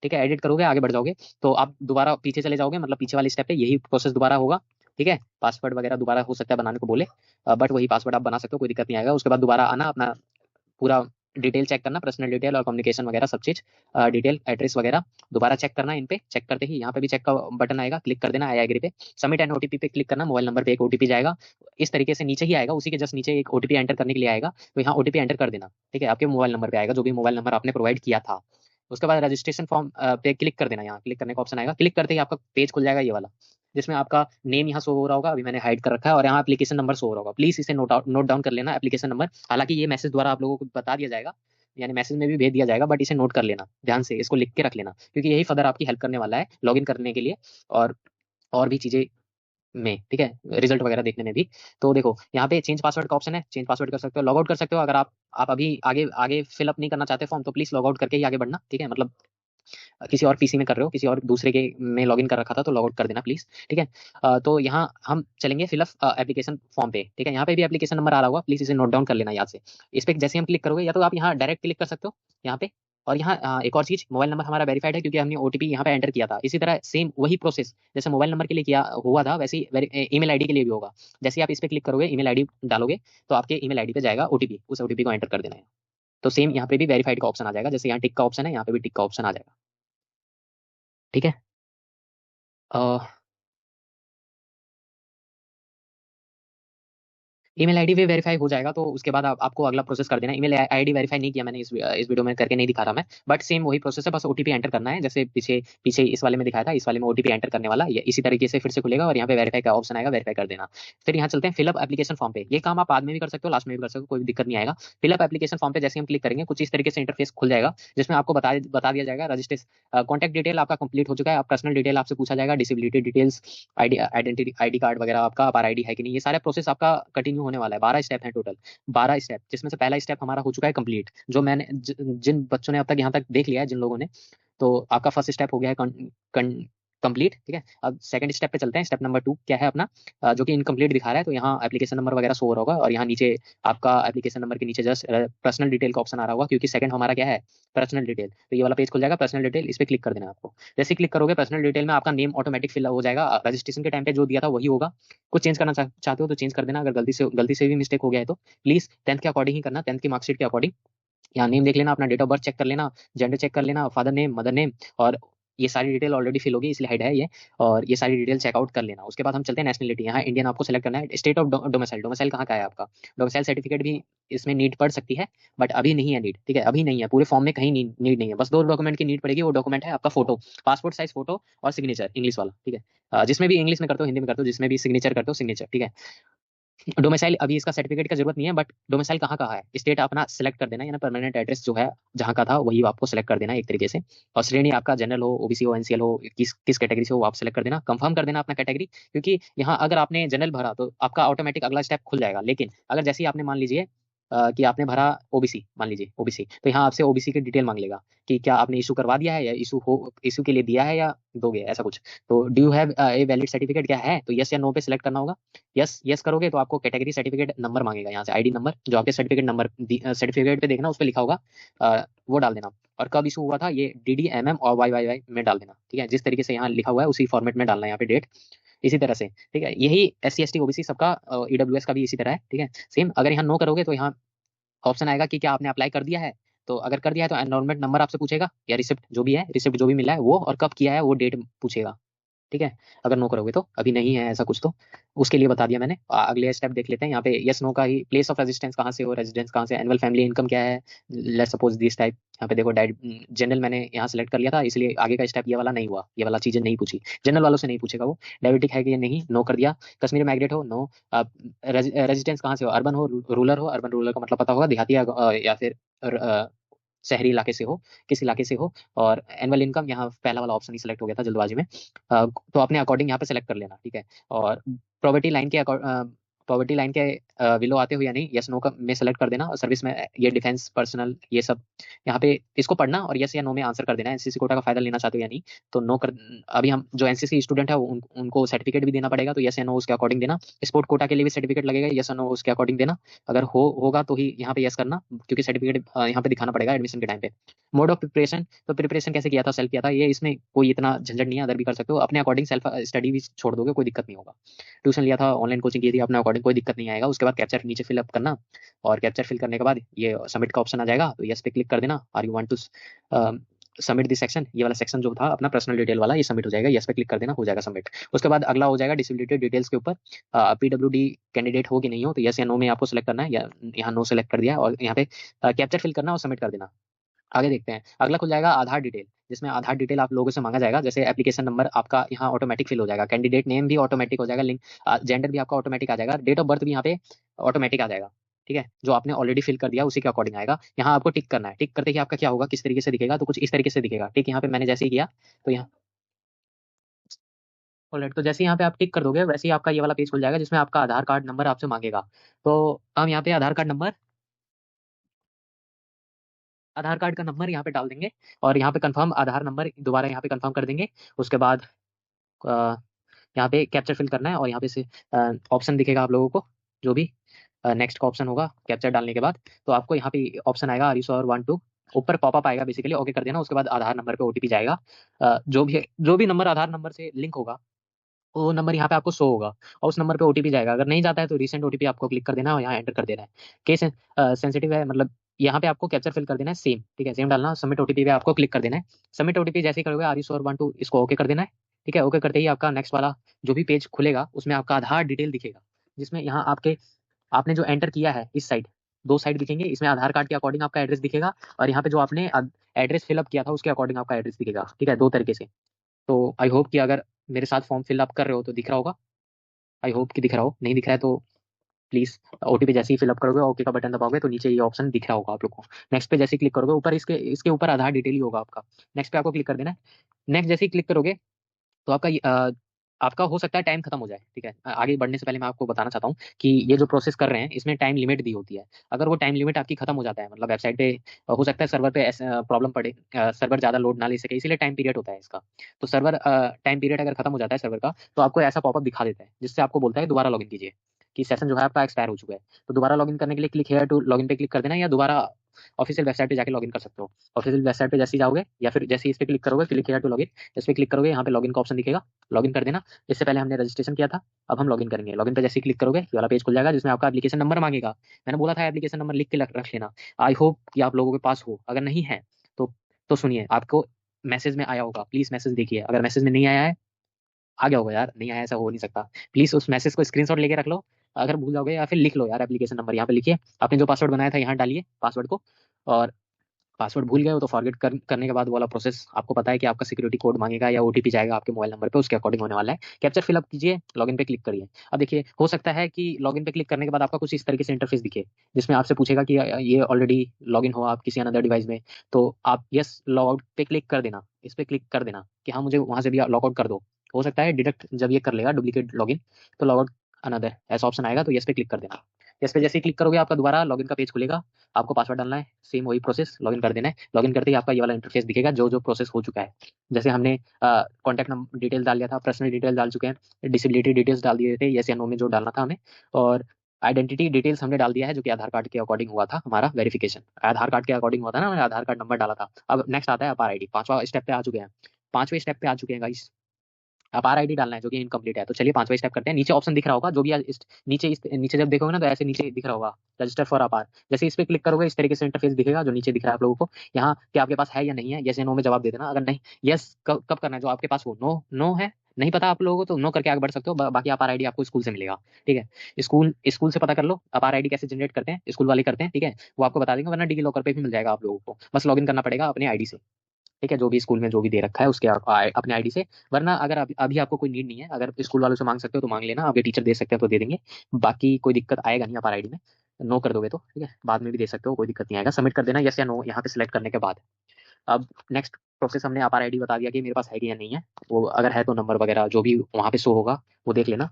ठीक है। एडिट करोगे आगे बढ़ जाओगे, तो आप दोबारा पीछे चले जाओगे, मतलब पीछे वाले स्टेप पे यही प्रोसेस दोबारा होगा, ठीक है। पासवर्ड वगैरह दोबारा हो सकता है बनाने को बोले, बट वही पासवर्ड आप बना सकते हो, कोई दिक्कत नहीं आएगा। उसके बाद दोबारा आना, अपना पूरा डिटेल चेक करना, पर्सनल डिटेल और कम्युनिकेशन वगैरह सब चीज, डिटेल, एड्रेस वगैरह दोबारा चेक करना। इन पे चेक करते ही यहाँ पे भी चेक का बटन आएगा, क्लिक कर देना, आई एग्री पे। सबमिट एंड ओटीपी पे क्लिक करना, मोबाइल नंबर पे एक ओटीपी जाएगा, इस तरीके से नीचे ही आएगा, उसी के जस्ट नीचे एक ओटीपी एंटर करने के लिए आएगा, तो यहाँ ओटीपी एंटर कर देना, ठीक है। आपके मोबाइल नंबर पे आएगा, जो भी मोबाइल नंबर आपने प्रोवाइड किया था। उसके बाद रजिस्ट्रेशन फॉर्म पे क्लिक कर देना, यहाँ क्लिक करने का ऑप्शन आएगा, क्लिक करते ही आपका पेज खुल जाएगा ये वाला। जिसमें आपका नेम यहाँ शो हो रहा होगा, अभी मैंने हाइड कर रखा है, और यहाँ एप्लीकेशन नंबर शो हो रहा होगा। प्लीज इसे नोट डाउन कर लेना, एप्लीकेशन नंबर। हालांकि ये मैसेज द्वारा आप लोगों को बता दिया जाएगा, यानी मैसेज में भी भेज दिया जाएगा, बट इसे नोट कर लेना ध्यान से, इसको लिख के रख लेना, क्योंकि यही फर्दर आपकी हेल्प करने वाला है लॉगिन करने के लिए, और और भी चीजें में, ठीक है, रिजल्ट वगैरह देखने में भी। तो देखो यहाँ पे चेंज पासवर्ड का ऑप्शन है, चेंज पासवर्ड कर सकते हो, लॉग आउट कर सकते हो। अगर आप अभी आगे आगे फिलअप नहीं करना चाहते फॉर्म, तो प्लीज लॉग आउट करके ही आगे बढ़ना, ठीक है। मतलब किसी और पीसी में कर रहे हो, किसी और दूसरे के में लॉगिन कर रखा था, तो लॉग आउट कर देना प्लीज, ठीक है। तो यहाँ हम चलेंगे फिलअप एप्लीकेशन फॉर्म पे, ठीक है। यहाँ पे भी एप्लीकेशन नंबर आ रहा होगा, प्लीज इसे नोट डाउन कर लेना याद से। इस पे जैसे हम क्लिक करोगे, या तो आप यहाँ डायरेक्ट क्लिक कर सकते हो यहाँ पे, और यहाँ एक और चीज, मोबाइल नंबर हमारा वेरीफाइड है, क्योंकि हमने ओटीपी यहाँ पे एंटर किया था। इसी तरह सेम वही प्रोसेस जैसे मोबाइल नंबर के लिए किया हुआ था, वैसे ही ईमेल आईडी के लिए भी होगा। जैसे आप इस पे क्लिक करोगे, ईमेल आईडी डालोगे, तो आपके ईमेल आईडी पे जाएगा ओटीपी, उस ओटीपी को एंटर कर देना है। तो सेम यहाँ पे भी वेरीफाइड का ऑप्शन आ जाएगा, जैसे यहाँ टिक का ऑप्शन है, यहाँ पे भी टिक का ऑप्शन आ जाएगा, ठीक है। ईमेल आईडी भी वेरीफाई हो जाएगा, तो उसके बाद आपको अगला प्रोसेस कर देना है। ईमेल आईडी वेरीफाई नहीं किया मैंने, इस वीडियो में करके नहीं दिखा रहा मैं, बट सेम वही प्रोसेस है, बस ओटीपी एंटर करना है, जैसे पीछे पीछे इस वाले में दिखाया था, इस वाले में ओटीपी एंटर करने वाला, ये इसी तरीके से फिर से खुलेगा, और यहाँ पे वेरीफाई का ऑप्शन आएगा, वेरीफाई कर देना। फिर यहाँ चलते हैं फिलअप एप्लीकेशन फॉर्म पे। ये काम आप बाद में भी कर सकते हो, लास्ट में भी कर सकते हो, कोई दिक्कत नहीं आएगा। फिलअप एप्लीकेशन फॉर्म पे जैसे हम क्लिक करेंगे, कुछ इस तरीके से इंटरफेस खुल जाएगा, जिसमें आपको बता दिया जाएगा रजिस्ट्रेशन, कॉन्टैक्ट डिटेल आपका कंप्लीट हो चुका है, आप पर्सनल डिटेल आपसे पूछा जाएगा, disability details, identity ID card वगैरह आपका, अपार आईडी है कि नहीं, ये सारे प्रोसेस आपका कंटिन्यू होने वाला है। 12 स्टेप है टोटल, 12 स्टेप, जिसमें से पहला स्टेप हमारा हो चुका है कंप्लीट, जो मैंने जिन बच्चों ने अब तक यहाँ तक देख लिया है, जिन लोगों ने, तो आपका फर्स्ट स्टेप हो गया है कंप्लीट, ठीक है। अब सेकंड स्टेप पे चलते हैं। स्टेप नंबर 2 क्या है अपना, जो कि इनकम्प्लीट दिखा रहा है, तो यहाँ एप्लीकेशन नंबर वगैरह शो हो रहा होगा, और यहाँ नीचे आपका एप्लीकेशन नंबर के नीचे जस्ट पर्सनल डिटेल का ऑप्शन आ रहा होगा, क्योंकि सेकंड हमारा क्या है, पर्सनल डिटेल। तो ये वाला पेज खुल जाएगा, पर्सनल डिटेल, इस पे क्लिक कर देना है आपको। जैसे क्लिक करोगे, पर्सनल डिटेल में आपका नेम ऑटोमेटिक फिल हो जाएगा, रजिस्ट्रेशन के टाइम पे जो दिया था वही होगा। कुछ चेंज करना चाहते हो तो चेंज कर देना, अगर गलती से भी मिस्टेक हो गया है तो प्लीज 10th के अकॉर्डिंग ही करना, 10th की मार्कशीट के अकॉर्डिंग। यहाँ नेम देख लेना, अपना डेट ऑफ बर्थ चेक कर लेना, जेंडर चेक कर लेना, फादर नेम, मदर नेम, और ये सारी डिटेल ऑलरेडी फिल होगी, इसलिए हाइड है ये, और ये सारी डिटेल चेकआउट कर लेना। उसके बाद हम चलते हैं नेशनलिटी। यहाँ इंडियन आपको सेलेक्ट करना है। स्टेट ऑफ डोमिसाइल, डोमिसाइल कहाँ का है आपका, डोमिसाइल सर्टिफिकेट भी इसमें नीड पड़ सकती है, बट अभी नहीं है नीड, ठीक है, अभी नहीं है, पूरे फॉर्म में कहीं नीड नहीं है, बस 2 डॉक्यूमेंट की नीड पड़ेगी। वो डॉक्यूमेंट है आपका फोटो, पासपोर्ट साइज फोटो, और सिग्नेचर इंग्लिश वाला, ठीक है। जिसमें भी इंग्लिश में करते हो, हिंदी में करते हो, जिसमें भी सिग्नेचर करते हो, सिग्नेचर, ठीक है। डोमिसाइल अभी इसका सर्टिफिकेट का जरूरत नहीं है, बट डोमिसाइल कहाँ का है, स्टेट अपना सेलेक्ट कर देना, यानी परमानेंट एड्रेस जो है जहाँ का था वही आपको सेलेक्ट कर देना है एक तरीके से। और श्रेणी आपका जनरल हो, ओबीसी हो, एनसीएल हो, किस कैटेगरी से हो, आप सेलेक्ट कर देना, कंफर्म कर देना अपना कैटेगरी, क्योंकि यहाँ अगर आपने जनरल भरा तो आपका ऑटोमेटिक अगला स्टेप खुल जाएगा। लेकिन अगर जैसे ही आपने मान लीजिए कि आपने भरा ओबीसी, मान लीजिए ओबीसी, तो यहाँ आपसे ओबीसी की डिटेल मांग लेगा, कि क्या आपने इशू करवा दिया है, या इशू के लिए दिया है, या दोगे, ऐसा कुछ। तो do you have a valid certificate, क्या है, तो यस या नो पे सिलेक्ट करना होगा। यस यस करोगे तो आपको कैटेगरी सर्टिफिकेट नंबर मांगेगा, यहाँ से आईडी नंबर जो आपके सर्टिफिकेट नंबर सर्टिफिकेट पे देखना, उस पर लिखा होगा, वो डाल देना। और कब इशू हुआ था, ये DD MM और YYY में डाल देना, ठीक है। जिस तरीके से यहाँ लिखा हुआ है उसी फॉर्मेट में डालना है, यहाँ पे डेट, इसी तरह से, ठीक है। यही SC ST OBC सबका, EWS का भी इसी तरह है, ठीक है, सेम। अगर यहाँ नो करोगे तो यहाँ ऑप्शन आएगा कि क्या आपने अप्लाई कर दिया है, तो अगर कर दिया है तो एनरोलमेंट नंबर आपसे पूछेगा, या रिसिप्ट जो भी है, रिसिप्ट जो भी मिला है वो, और कब किया है वो डेट पूछेगा, ठीक है। अगर नो करोगे तो, अभी नहीं है ऐसा कुछ, तो उसके लिए बता दिया मैंने। अगले स्टेप देख लेते हैं। यहाँ पे यस नो का ही, प्लेस ऑफ रेजिडेंस कहाँ से हो, रेजिडेंस कहाँ से, एनुअल फैमिली इनकम क्या है, लेट्स सपोज दिस टाइप। यहाँ पे देखो जनरल मैंने यहाँ सेलेक्ट कर लिया था, इसलिए आगे का स्टेप ये वाला नहीं हुआ, ये वाला चीजें नहीं पूछी, जनरल वालों से नहीं पूछेगा वो। डायबिटिक है कि नहीं, नो कर दिया। कश्मीर माइग्रेट हो, नो। रेजिडेंस कहाँ से हो, अर्बन हो, रूरल हो, अर्बन रूरल का मतलब पता होगा, देहाती या फिर शहरी इलाके से हो, किस इलाके से हो। और एनुअल इनकम, यहाँ पहला वाला ऑप्शन ही सिलेक्ट हो गया था जल्दबाजी में, तो अपने अकॉर्डिंग यहाँ पे सेलेक्ट कर लेना, ठीक है। और पॉवर्टी लाइन के बिलो आते हो या नहीं, यस नो का में सेलेक्ट कर देना। और सर्विस में ये डिफेंस पर्सनल, ये सब यहाँ पे इसको पढ़ना, और यस या नो में आंसर कर देना। एनसीसी कोटा का फायदा लेना चाहते हो या नहीं, तो नो कर। अभी हम जो एनसीसी स्टूडेंट है उनको सर्टिफिकेट भी देना पड़ेगा, तो यस या नो उसके अकॉर्डिंग देना। स्पोर्ट कोटा के लिए भी सर्टिफिकेट लगेगा, यस या नो उसके अकॉर्डिंग देना। अगर होगा तो ही यहाँ पे यस करना, क्योंकि सर्टिफिकेट यहाँ पे दिखाना पड़ेगा एडमिशन के टाइम पे। मोड ऑफ प्रिपरेशन, तो प्रिपरेशन कैसे किया था, सेल्फ किया था, ये इसमें कोई इतना झंझट नहीं है, अदर भी कर सकते हो अपने अकॉर्डिंग, सेल्फ स्टडी भी छोड़ दोगे कोई दिक्कत नहीं होगा। ट्यूशन लिया था, ऑनलाइन कोचिंग की थी, अपने अकॉर्डिंग कोई दिक्कत नहीं आएगा। उसके बाद कैप्चर नीचे फिलअप करना, और कैप्चर फिल करने के बाद ये सबमिट का ऑप्शन आ जाएगा, तो यस पे क्लिक कर देना। Are you want to submit this section, ये वाला सेक्शन जो था अपना पर्सनल डिटेल वाला, ये सबमिट हो जाएगा, यस पे क्लिक कर देना, हो जाएगा सबमिट। उसके बाद अगला हो जाएगा डिसेबिलिटी डिटेल्स के ऊपर, PWD कैंडिडेट हो कि नहीं हो, तो यस या नो में आपको सेलेक्ट करना है, या यहाँ नो सेलेक्ट कर दिया, और यहाँ पे कैप्चर फिल करना और सबमिट कर देना। आगे देखते हैं। अगला खुल जाएगा आधार डिटेल, जिसमें आधार डिटेल आप लोगों से मांगा जाएगा। जैसे एप्लीकेशन नंबर आपका यहाँ ऑटोमेटिक फिल हो जाएगा, कैंडिडेट नेम भी ऑटोमेटिक हो जाएगा, लिंक जेंडर भी आपका ऑटोमेटिक आ जाएगा, डेट ऑफ बर्थ भी यहाँ पे ऑटोमेटिक आ जाएगा। ठीक है, जो आपने ऑलरेडी फिल कर दिया उसी के अकॉर्डिंग आएगा। यहाँ आपको टिक करना है। टिक करते ही आपका क्या होगा, किस तरीके से दिखेगा, तो कुछ इस तरीके से दिखेगा। ठीक, यहाँ पे मैंने जैसे ही किया तो यहाँ ऑलराइट, तो जैसे यहाँ पे आप टिक कर दोगे वैसे ही आपका ये वाला पेज खुल जाएगा, जिसमें आपका आधार कार्ड नंबर आपसे मांगेगा। तो हम यहाँ पे आधार कार्ड का नंबर यहाँ पे डाल देंगे, और यहाँ पे कंफर्म आधार नंबर दोबारा यहाँ पे कंफर्म कर देंगे। उसके बाद अ, यहाँ पे कैप्चर फिल करना है, और यहाँ पे से ऑप्शन दिखेगा आप लोगों को, जो भी नेक्स्ट का ऑप्शन होगा कैप्चर डालने के बाद। तो आपको यहाँ पे ऑप्शन आएगा, are you sure want to, ऊपर पॉपअप आएगा, बेसिकली ओके कर देना। उसके बाद आधार नंबर पे ओटीपी जाएगा। जो भी नंबर आधार नंबर से लिंक होगा वो नंबर यहाँ पे आपको शो होगा, और उस नंबर पे ओटीपी जाएगा। अगर नहीं जाता है तो रिसेंट ओटीपी आपको क्लिक कर देना है और यहाँ एंटर कर देना है। केस सेंसिटिव है, मतलब यहाँ पे आपको कैप्चर फिल कर देना है सेम। ठीक है, सेम डालना, सबमिट ओटीपी पे आपको क्लिक कर देना है। सबमिट ओटीपी जैसे ही करोगे, are you sure want to, इसको ओके कर देना है। ठीक है, ओके करते ही आपका नेक्स्ट वाला जो भी पेज खुलेगा उसमें आपका आधार डिटेल दिखेगा, जिसमें यहाँ आपके आपने जो एंटर किया है इस साइड, दो साइड दिखेंगे। इसमें आधार कार्ड के अकॉर्डिंग आपका एड्रेस दिखेगा, और यहाँ पे जो आपने एड्रेस फिलअप किया था उसके अकॉर्डिंग आपका एड्रेस दिखेगा। ठीक है, दो तरीके से। तो आई होप कि अगर मेरे साथ फॉर्म फिलअप कर रहे हो तो दिख रहा होगा। आई होप कि दिख रहा हो, नहीं दिख रहा है तो प्लीज ओटीपी जैसे ही फिलअप करोगे, ओके का बटन दबाओगे तो नीचे ये ऑप्शन दिख रहा होगा आप लोग को। नेक्स्ट पे जैसे ही क्लिक करोगे, ऊपर इसके इसके ऊपर आधार डिटेल ही होगा आपका। नेक्स्ट पे आपको क्लिक कर देना है। नेक्स्ट जैसे ही क्लिक करोगे तो आपका हो सकता है टाइम खत्म हो जाए। ठीक है, आगे बढ़ने से पहले मैं आपको बताना चाहता हूँ कि ये जो प्रोसेस कर रहे हैं इसमें टाइम लिमिट दी होती है। अगर वो टाइम लिमिट आपकी खत्म हो जाता है, मतलब वेबसाइट पे हो सकता है सर्वर पे प्रॉब्लम पड़े, सर्वर ज़्यादा लोड ना ले सके, इसीलिए टाइम पीरियड होता है इसका। तो सर्वर टाइम पीरियड अगर खत्म हो जाता है सर्वर का, तो आपको ऐसा पॉपअप दिखा देता है, जिससे आपको बोलता है दोबारा लॉगिन कीजिए, कि सेशन जो है आपका एक्सपायर हो चुका है। तो दोबारा लॉगिन करने के लिए क्लिक हेयर टू लॉगिन पे क्लिक कर देना, या दोबारा ऑफिशियल वेबसाइट पे जाके लॉगिन कर सकते हो। ऑफिशियल वेबसाइट पे जैसे ही जाओगे, या फिर जैसे ही इस पे क्लिक करोगे, क्लिक हेयर टू लॉगिन, इस पे क्लिक करोगे, यहाँ पे लॉगिन का ऑप्शन दिखेगा, लॉगिन कर देना। इससे पहले हमने रजिस्ट्रेशन किया था, अब हम लॉगिन करेंगे। लॉगिन पे जैसे ही क्लिक करोगे ये वाला पेज खुल जाएगा, जिसमें आपका एप्लीकेशन नंबर मांगेगा। मैंने बोला था एप्लीकेशन नंबर लिख के रख लेना। आई होप कि आप लोगों के पास हो, अगर नहीं है तो सुनिए, आपको मैसेज में आया होगा, प्लीज मैसेज देखिए। अगर मैसेज में नहीं आया है, आ गया होगा यार, नहीं आया ऐसा हो नहीं सकता। प्लीज उस मैसेज को स्क्रीनशॉट लेके रख लो। अगर भूल जाओगे या फिर लिख लो यार, एप्लीकेशन नंबर यहाँ पे लिखिए, आपने जो पासवर्ड बनाया था यहाँ डालिए पासवर्ड को। और पासवर्ड भूल गए हो तो फॉरगेट करने के बाद वाला प्रोसेस आपको पता है कि आपका सिक्योरिटी कोड मांगेगा या ओटीपी जाएगा आपके मोबाइल नंबर पे, उसके अकॉर्डिंग होने वाला है। कैप्चर फिलअप कीजिए, लॉगिन पे क्लिक करिए। अब देखिए, हो सकता है कि लॉगिन पे क्लिक करने के बाद आपका कुछ इस तरीके से इंटरफेस दिखे, जिसमें आपसे पूछेगा कि ये ऑलरेडी लॉगिन हो आप किसी अनदर डिवाइस में, तो आप यस लॉग आउट पे क्लिक कर देना, इस पे क्लिक कर देना कि हाँ मुझे वहां से भी लॉग आउट कर दो। हो सकता है डिडक्ट जब ये कर लेगा डुप्लीकेट लॉगिन, तो लॉग आउट अनदर ऐसा ऑप्शन आएगा, तो यस पे क्लिक कर देना। यस पे जैसे ही क्लिक करोगे आपका दोबारा लॉगिन का पेज खुलेगा, आपको पासवर्ड डालना है, सेम वही प्रोसेस, लॉगिन कर देना है। लॉगिन करते ही आपका ये वाला इंटरफेस दिखेगा, जो जो प्रोसेस हो चुका है। जैसे हमने कॉन्टैक्ट नंबर डिटेल डाल दिया था, पर्सनल डिटेल डाल चुके हैं, डिसेबिलिटी डिटेल्स डाल दिए थे यस या नो में जो डालना था हमें, और आइडेंटिटी डिटेल्स हमने डाल दिया है, जो कि आधार कार्ड के अकॉर्डिंग हुआ था हमारा वेरिफिकेशन, आधार कार्ड के अकॉर्डिंग हुआ था ना, हमने आधार कार्ड नंबर डाला था। अब नेक्स्ट आता है अपार आईडी, पांचवा स्टेप पे आ चुके हैं, पांचवें स्टेप पे आ चुके हैं गाइस। अपार आईडी डालना है जो कि इनकम्प्लीट है। तो चलिए पांचवा स्टेप करते हैं। नीचे ऑप्शन दिख रहा होगा, जो भी नीचे जब देखोगे ना तो ऐसे नीचे दिख रहा होगा रजिस्टर फॉर अपार। जैसे इस पे क्लिक करोगे इस तरीके से इंटरफेस दिखेगा, जो नीचे दिख रहा है आप लोगों को। यहाँ कि आपके पास है या नहीं है, यस या नो में जवाब दे देना। अगर नहीं, यस कब करना है, जो आपके पास हो। नो नो है, नहीं पता आप लोगों को तो नो करके आगे बढ़ सकते हो। बाकी अपार आईडी आपको स्कूल से मिलेगा। ठीक है, स्कूल स्कूल से पता कर लो अपार आईडी कैसे जनरेट करते हैं, स्कूल वाले करते हैं। ठीक है, वो आपको बता देंगे, वरना डिजी लॉकर पे भी मिल जाएगा आप लोगों को, बस लॉगिन करना पड़ेगा अपने आईडी से। ठीक है, जो भी स्कूल में जो भी दे रखा है उसके अपने आईडी से। वरना अगर अभी आपको कोई नीड नहीं है, अगर स्कूल वालों से मांग सकते हो तो मांग लेना, आपके टीचर दे सकते हैं तो दे देंगे। बाकी कोई दिक्कत आएगा नहीं अपार आईडी में, नो कर दोगे तो। ठीक है, बाद में भी दे सकते हो, कोई दिक्कत नहीं आएगा। सबमिट कर देना यस या नो यहाँ पे सिलेक्ट करने के बाद। अब नेक्स्ट प्रोसेस, हमने अपार आईडी बता दिया कि मेरे पास है कि या नहीं है, वो अगर है तो नंबर वगैरह जो भी वहाँ पे शो होगा वो देख लेना।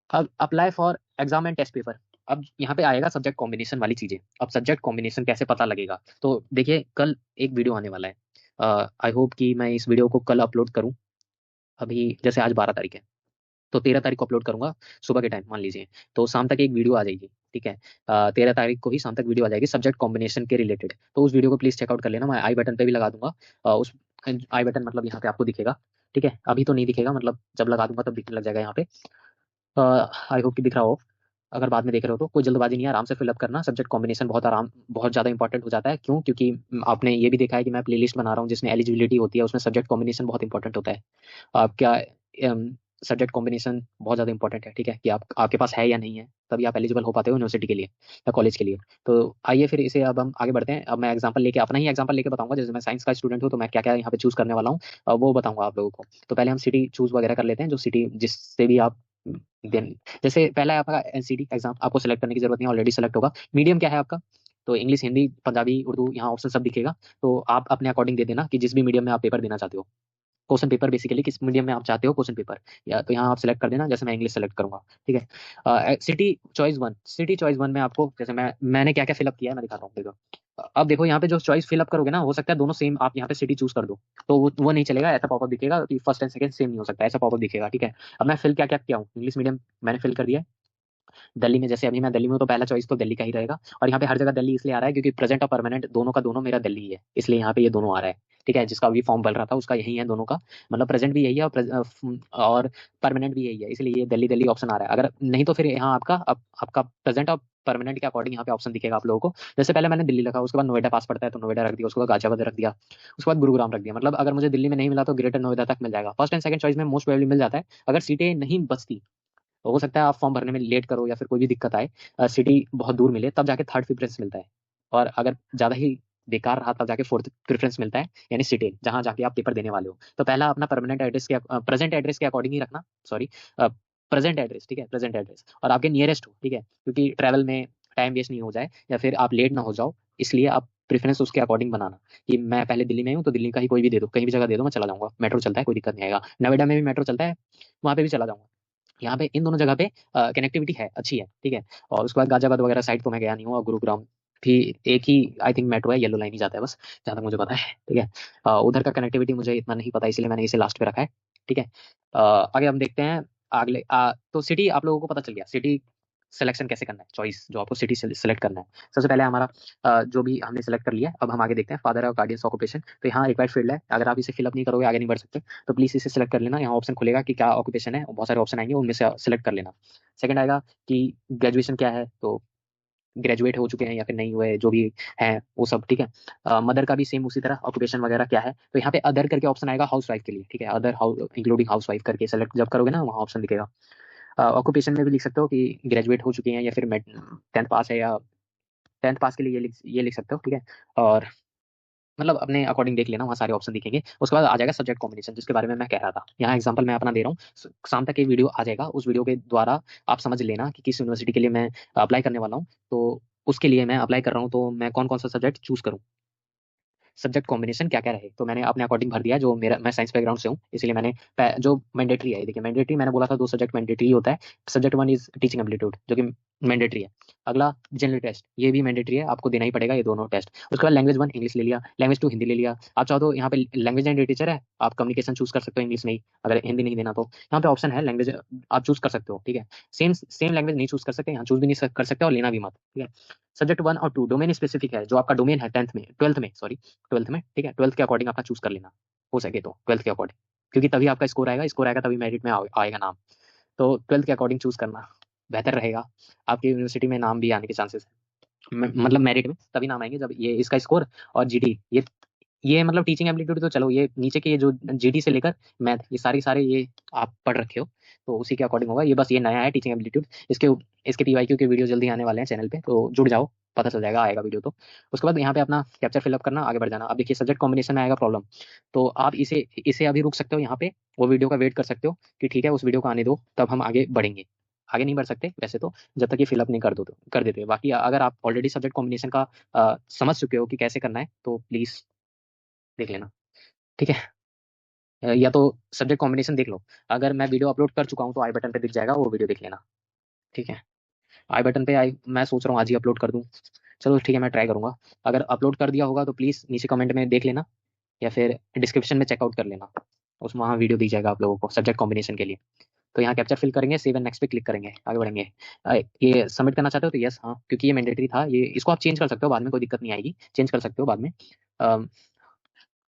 अब apply for exam and test paper. अब यहाँ पे आएगा सब्जेक्ट कॉम्बिनेशन वाली चीजें। अब सब्जेक्ट कॉम्बिनेशन कैसे पता लगेगा, तो देखिए कल एक वीडियो आने वाला है। आई होप कि मैं इस वीडियो को कल अपलोड करूँ। अभी जैसे आज 12 तारीख है, तो 13 तारीख को अपलोड करूंगा सुबह के टाइम मान लीजिए, तो शाम तक एक वीडियो आ जाएगी। ठीक है, 13 तारीख को ही शाम तक वीडियो आ जाएगी सब्जेक्ट कॉम्बिनेशन के रिलेटेड, तो उस वीडियो को प्लीज चेकआउट कर लेना। मैं आई बटन पे भी लगा दूंगा। उस आई बटन मतलब यहाँ पे आपको दिखेगा। ठीक है, अभी तो नहीं दिखेगा, मतलब जब लगा दूंगा तब दिखने लग जाएगा यहाँ पे। आई होप कि दिख रहा हो। अगर बाद में देख रहे हो तो कोई जल्दबाजी नहीं है, आराम से फिलअप करना। सब्जेक्ट कॉम्बिनेशन बहुत ज़्यादा इंपॉर्टेंट हो जाता है। क्यों? क्योंकि आपने ये भी देखा है कि मैं प्लेलिस्ट बना रहा हूँ जिसमें एलिजिबिलिटी होती है, उसमें सब्जेक्ट कॉम्बिनेशन बहुत इंपॉर्टेंट होता है। आप क्या सब्जेक्ट कॉम्बिनेशन बहुत ज़्यादा इंपॉर्टेंट है, ठीक है, कि आपके पास है या नहीं है, तभी आप एलिजिबल हो पाते हो यूनिवर्सिटी के लिए या कॉलेज के लिए। तो आइए फिर इसे अब हम आगे बढ़ते हैं। अब मैं एग्जांपल लेके अपना ही एग्जांपल लेके बताऊंगा, जैसे मैं साइंस का स्टूडेंट हूँ तो मैं क्या क्या यहाँ पे चूज करने वाला हूँ वो बताऊंगा आप लोगों को। तो पहले हम सिटी चूज वगैरह कर लेते हैं, जो सिटी जिससे भी आप देन जैसे पहला है आपका एनसीटी एग्जाम, आपको सेलेक्ट करने की जरूरत नहीं, ऑलरेडी सेलेक्ट होगा। मीडियम क्या है आपका, तो इंग्लिश, हिंदी, पंजाबी, उर्दू, यहाँ ऑप्शन सब दिखेगा। तो आप अपने अकॉर्डिंग दे देना कि जिस भी मीडियम में आप पेपर देना चाहते हो, क्वेश्चन पेपर बेसिकली किस मीडियम में आप चाहते हो क्वेश्चन पेपर, या तो यहाँ आप सेलेक्ट कर देना, जैसे मैं इंग्लिश सेलेक्ट करूंगा, ठीक है। सिटी चॉइस वन में आपको जैसे मैंने क्या क्या फिलअप किया है मैं दिखाता हूँ, देखो। अब देखो यहाँ पे जो चॉइस फिलअप करोगे ना, हो सकता है दोनों सेम आप यहाँ पे सिटी चूज कर दो, तो वो नहीं चलेगा, ऐसा पॉपअप दिखेगा कि फर्स्ट एंड सेकंड सेम नहीं हो सकता, ऐसा पॉपअप दिखेगा, ठीक है। अब मैं फिल क्या क्या किया हूँ, इंग्लिश मीडियम मैंने फिल कर दिया है। दिल्ली में, जैसे अभी मैं दिल्ली में हूँ तो पहला चॉइस तो दिल्ली का ही रहेगा, और यहाँ पे हर जगह दिल्ली इसलिए आ रहा है क्योंकि प्रेजेंट और परमानेंट दोनों का दोनों मेरा दिल्ली है, इसलिए यहाँ पे ये दोनों आ रहा है, ठीक है। जिसका अभी फॉर्म भर रहा था उसका यही है दोनों का, मतलब प्रेजेंट भी यही है और परमानेंट भी यही है, इसलिए ये दिल्ली दिल्ली ऑप्शन आ रहा है। अगर नहीं तो फिर यहाँ आपका प्रेजेंट और परमानेंट के अकॉर्डिंग यहाँ पे ऑप्शन दिखेगा आप लोगों को। जैसे पहले मैंने दिल्ली रखा, उसके बाद नोएडा पास पड़ता है तो नोएडा रख दिया, उसके बाद गाजियाबाद रख दिया, उसके बाद गुरुग्राम रख दिया। मतलब अगर मुझे दिल्ली में नहीं मिला तो ग्रेटर नोएडा तक मिल जाएगा, फर्स्ट एंड सेकंड चॉइस में मोस्ट प्रोबेबली मिल जाता है। अगर सीटें नहीं बचती तो हो सकता है आप फॉर्म भरने में लेट करो या फिर कोई भी दिक्कत आए, सिटी बहुत दूर मिले, तब जाके थर्ड प्रेफरेंस मिलता है। और अगर ज़्यादा ही बेकार रहा तब जाके फोर्थ प्रेफरेंस मिलता है, यानी सिटी जहाँ जाके आप पेपर देने वाले हो। तो पहला अपना परमानेंट एड्रेस के प्रेजेंट एड्रेस के अकॉर्डिंग ही रखना, सॉरी प्रेजेंट एड्रेस, ठीक है, प्रेजेंट एड्रेस, और आपके नियरेस्ट हो, ठीक है, क्योंकि ट्रैवल में टाइम वेस्ट नहीं हो जाए या फिर आप लेट ना हो जाओ, इसलिए आप प्रेफरेंस उसके अकॉर्डिंग बनाना कि मैं पहले दिल्ली में हूँ तो दिल्ली का ही कोई भी दे दो, कहीं भी जगह दे दो, मैं चला जाऊंगा, मेट्रो चलता है कोई दिक्कत नहीं आएगा, नोएडा में भी मेट्रो चलता है, वहाँ पे भी चला जाऊंगा। यहाँ पे इन दोनों जगह पे कनेक्टिविटी है, अच्छी है, ठीक है। और उसके बाद गाजियाबाद वगैरह साइड तो मैं गया नहीं हूँ, और गुरुग्राम भी एक ही आई थिंक मेट्रो है, येलो लाइन ही जाता है बस, जहाँ तक मुझे पता है, ठीक है। उधर का कनेक्टिविटी मुझे इतना नहीं पता, इसलिए मैंने इसे लास्ट पे रखा है, ठीक है। आगे हम देखते हैं अगले तो सिटी आप लोगों को पता चल गया, सिटी सिलेक्शन कैसे करना है, चॉइस जो आपको सिटी सेलेक्ट करना है। सबसे पहले हमारा जो भी हमने सेलेक्ट कर लिया, अब हम आगे देखते हैं फादर और गार्डियंस ऑक्यूपेशन। तो यहाँ एक फील्ड है, अगर आप इसे फिलअप नहीं करोगे आगे नहीं बढ़ सकते, तो प्लीज इसे सेलेक्ट कर लेना। यहाँ ऑप्शन खुलेगा कि क्या ऑक्यूपेशन है, बहुत सारे ऑप्शन आएंगे, उनमें से सेलेक्ट कर लेना। सेकंड आएगा कि ग्रेजुएशन क्या है, तो ग्रेजुएट हो चुके हैं या फिर नहीं हुए, जो भी है वो सब, ठीक है। मदर का भी सेम उसी तरह ऑक्यूपेशन वगैरह क्या है, तो यहाँ पे अदर करके ऑप्शन आएगा हाउस वाइफ के लिए, ठीक है, other house including house wife करके सेलेक्ट जब करोगे ना, वहाँ ऑप्शन दिखेगा। ऑक्यूपेशन में भी लिख सकते हो कि ग्रेजुएट हो चुके हैं या फिर 10th पास है, या 10th पास के लिए ये लिख सकते हो, ठीक है। और मतलब अपने अकॉर्डिंग देख लेना, वहाँ सारे ऑप्शन दिखेंगे। उसके बाद आ जाएगा सब्जेक्ट कॉम्बिनेशन, जिसके बारे में मैं कह रहा था, यहाँ एग्जांपल मैं अपना दे रहा हूँ, शाम तक ये वीडियो आ जाएगा, उस वीडियो के द्वारा आप समझ लेना कि किस यूनिवर्सिटी के लिए मैं अप्लाई करने वाला हूँ। तो उसके लिए मैं अप्लाई कर रहा हूँ, तो मैं कौन कौन सा सब्जेक्ट चूज करूँ, सब्जेक्ट कॉम्बिनेशन क्या क्या रहे, तो मैंने अपने अकॉर्डिंग भर दिया, जो मेरा मैं साइंस बैकग्राउंड से हूँ, इसलिए मैंने जो मैंडेटरी है, देखिए मैंडेटरी मैंने बोला था 2 सब्जेक्ट मैंडेटरी होता है। Subject one is teaching aptitude, जो कि मैंडेटरी है। अगला जनरल टेस्ट, ये भी मैंडेटरी है, आपको देना ही पड़ेगा ये दोनों टेस्ट। उसके बाद लैंग्वेज वन इंग्लिश ले लिया, लैंग्वेज टू हिंदी ले लिया। आप चाहो तो यहाँ पे लैंग्वेज एंड लिटरेचर है, आप कम्युनिकेशन चूज कर सकते हो इंग्लिश में ही, अगर हिंदी नहीं देना तो यहाँ पे ऑप्शन है लैंग्वेज आप चूज कर सकते हो, ठीक है। सेम सेम लैंग्वेज नहीं चूज कर सकते, यहाँ चूज भी नहीं कर सकते और लेना भी मत, ठीक है। सब्जेक्ट वन और टू डोमेन स्पेसिफिक है, जो आपका डोमेन है 10th में, 12th में, सॉरी 12th में, ठीक है, 12th के अकॉर्डिंग आपका चूज कर लेना, हो सके तो 12th के अकॉर्डिंग, क्योंकि तभी आपका स्कोर आएगा तभी मेरिट में आएगा नाम। तो 12th के अकॉर्डिंग चूज करना बेहतर रहेगा, आपकी यूनिवर्सिटी में नाम भी आने के चांसेस है, मतलब मेरिट में तभी नाम आएंगे जब ये इसका स्कोर और जीडी, ये मतलब टीचिंग एप्टीट्यूड तो चलो, ये नीचे के ये जो जीडी से लेकर मैथ, ये सारी सारे ये आप पढ़ रखे हो, तो उसी के अकॉर्डिंग होगा। ये बस ये नया है टीचिंग एप्टीट्यूड, इसके पीवाईक्यू के वीडियो जल्दी आने वाले हैं चैनल पे, तो जुड़ जाओ, पता चल जाएगा, आएगा वीडियो तो। उसके बाद यहाँ पे अपना कैप्चर फिलअप करना, आगे बढ़ जाना। अब देखिए सब्जेक्ट कॉम्बिनेशन में आएगा प्रॉब्लम, तो आप इसे इसे अभी रुक सकते हो यहाँ पे, वो वीडियो का वेट कर सकते हो कि ठीक है उस वीडियो को आने दो, तब हम आगे बढ़ेंगे। आगे नहीं बढ़ सकते वैसे तो, जब तक ये फिलअप नहीं कर दो तो कर देते। बाकी अगर आप ऑलरेडी सब्जेक्ट कॉम्बिनेशन का समझ चुके हो कि कैसे करना है, तो प्लीज देख लेना, ठीक है। या तो सब्जेक्ट कॉम्बिनेशन देख लो, अगर मैं वीडियो अपलोड कर चुका हूँ तो आई बटन पे दिख जाएगा, वो वीडियो देख लेना, ठीक है। आई बटन पे आई, मैं सोच रहा हूँ आज ही अपलोड कर दूँ, चलो ठीक है मैं ट्राई करूंगा। अगर अपलोड कर दिया होगा तो प्लीज़ नीचे कमेंट में देख लेना, या फिर डिस्क्रिप्शन में चेकआउट कर लेना, उसमें वहाँ वीडियो दिख जाएगा आप लोगों को सब्जेक्ट कॉम्बिनेशन के लिए। तो यहाँ कैप्चर फिल करेंगे, सेव एंड नेक्स्ट पे क्लिक करेंगे, आगे बढ़ेंगे। ये सबमिट करना चाहते हो तो यस, हाँ, क्योंकि ये मैंडेटरी था, ये इसको आप चेंज कर सकते हो बाद में, कोई दिक्कत नहीं आएगी, चेंज कर सकते हो बाद में,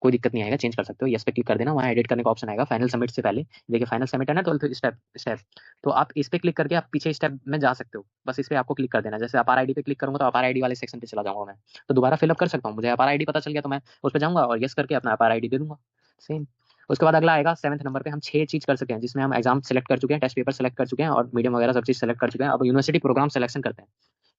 कोई दिक्कत नहीं आएगा, चेंज कर सकते हो। यस पे क्लिक कर देना, वहाँ एडिट करने का ऑप्शन आएगा फाइनल सबमिट से पहले, देखिए फाइनल सबमिट है ना, 12th स्टेप स्टेप, तो आप इस पे क्लिक करके आप पीछे स्टेप में जा सकते हो, बस इस पे आपको क्लिक कर देना। जैसे अपार आईडी पे क्लिक करूंगा तो अपार आईडी वाले सेक्शन पे चला जाऊंगा मैं, तो दोबारा फिलअप कर सकता हूँ, मुझे अपार आईडी पता चल गया तो मैं उस पर जाऊंगा और यस करके अपना अपार आईडी दे दूंगा, सेम। उसके बाद अगला आएगा 7th नंबर पे, हम 6 चीज कर सकते हैं जिसमें हम एग्जाम सेलेक्ट कर चुके हैं, टेस्ट पेपर सेलेक्ट कर चुके हैं और मीडियम वगैरह सब चीज सेलेक्ट कर चुके हैं। अब यूनिवर्सिटी प्रोग्राम सिलेक्शन करते हैं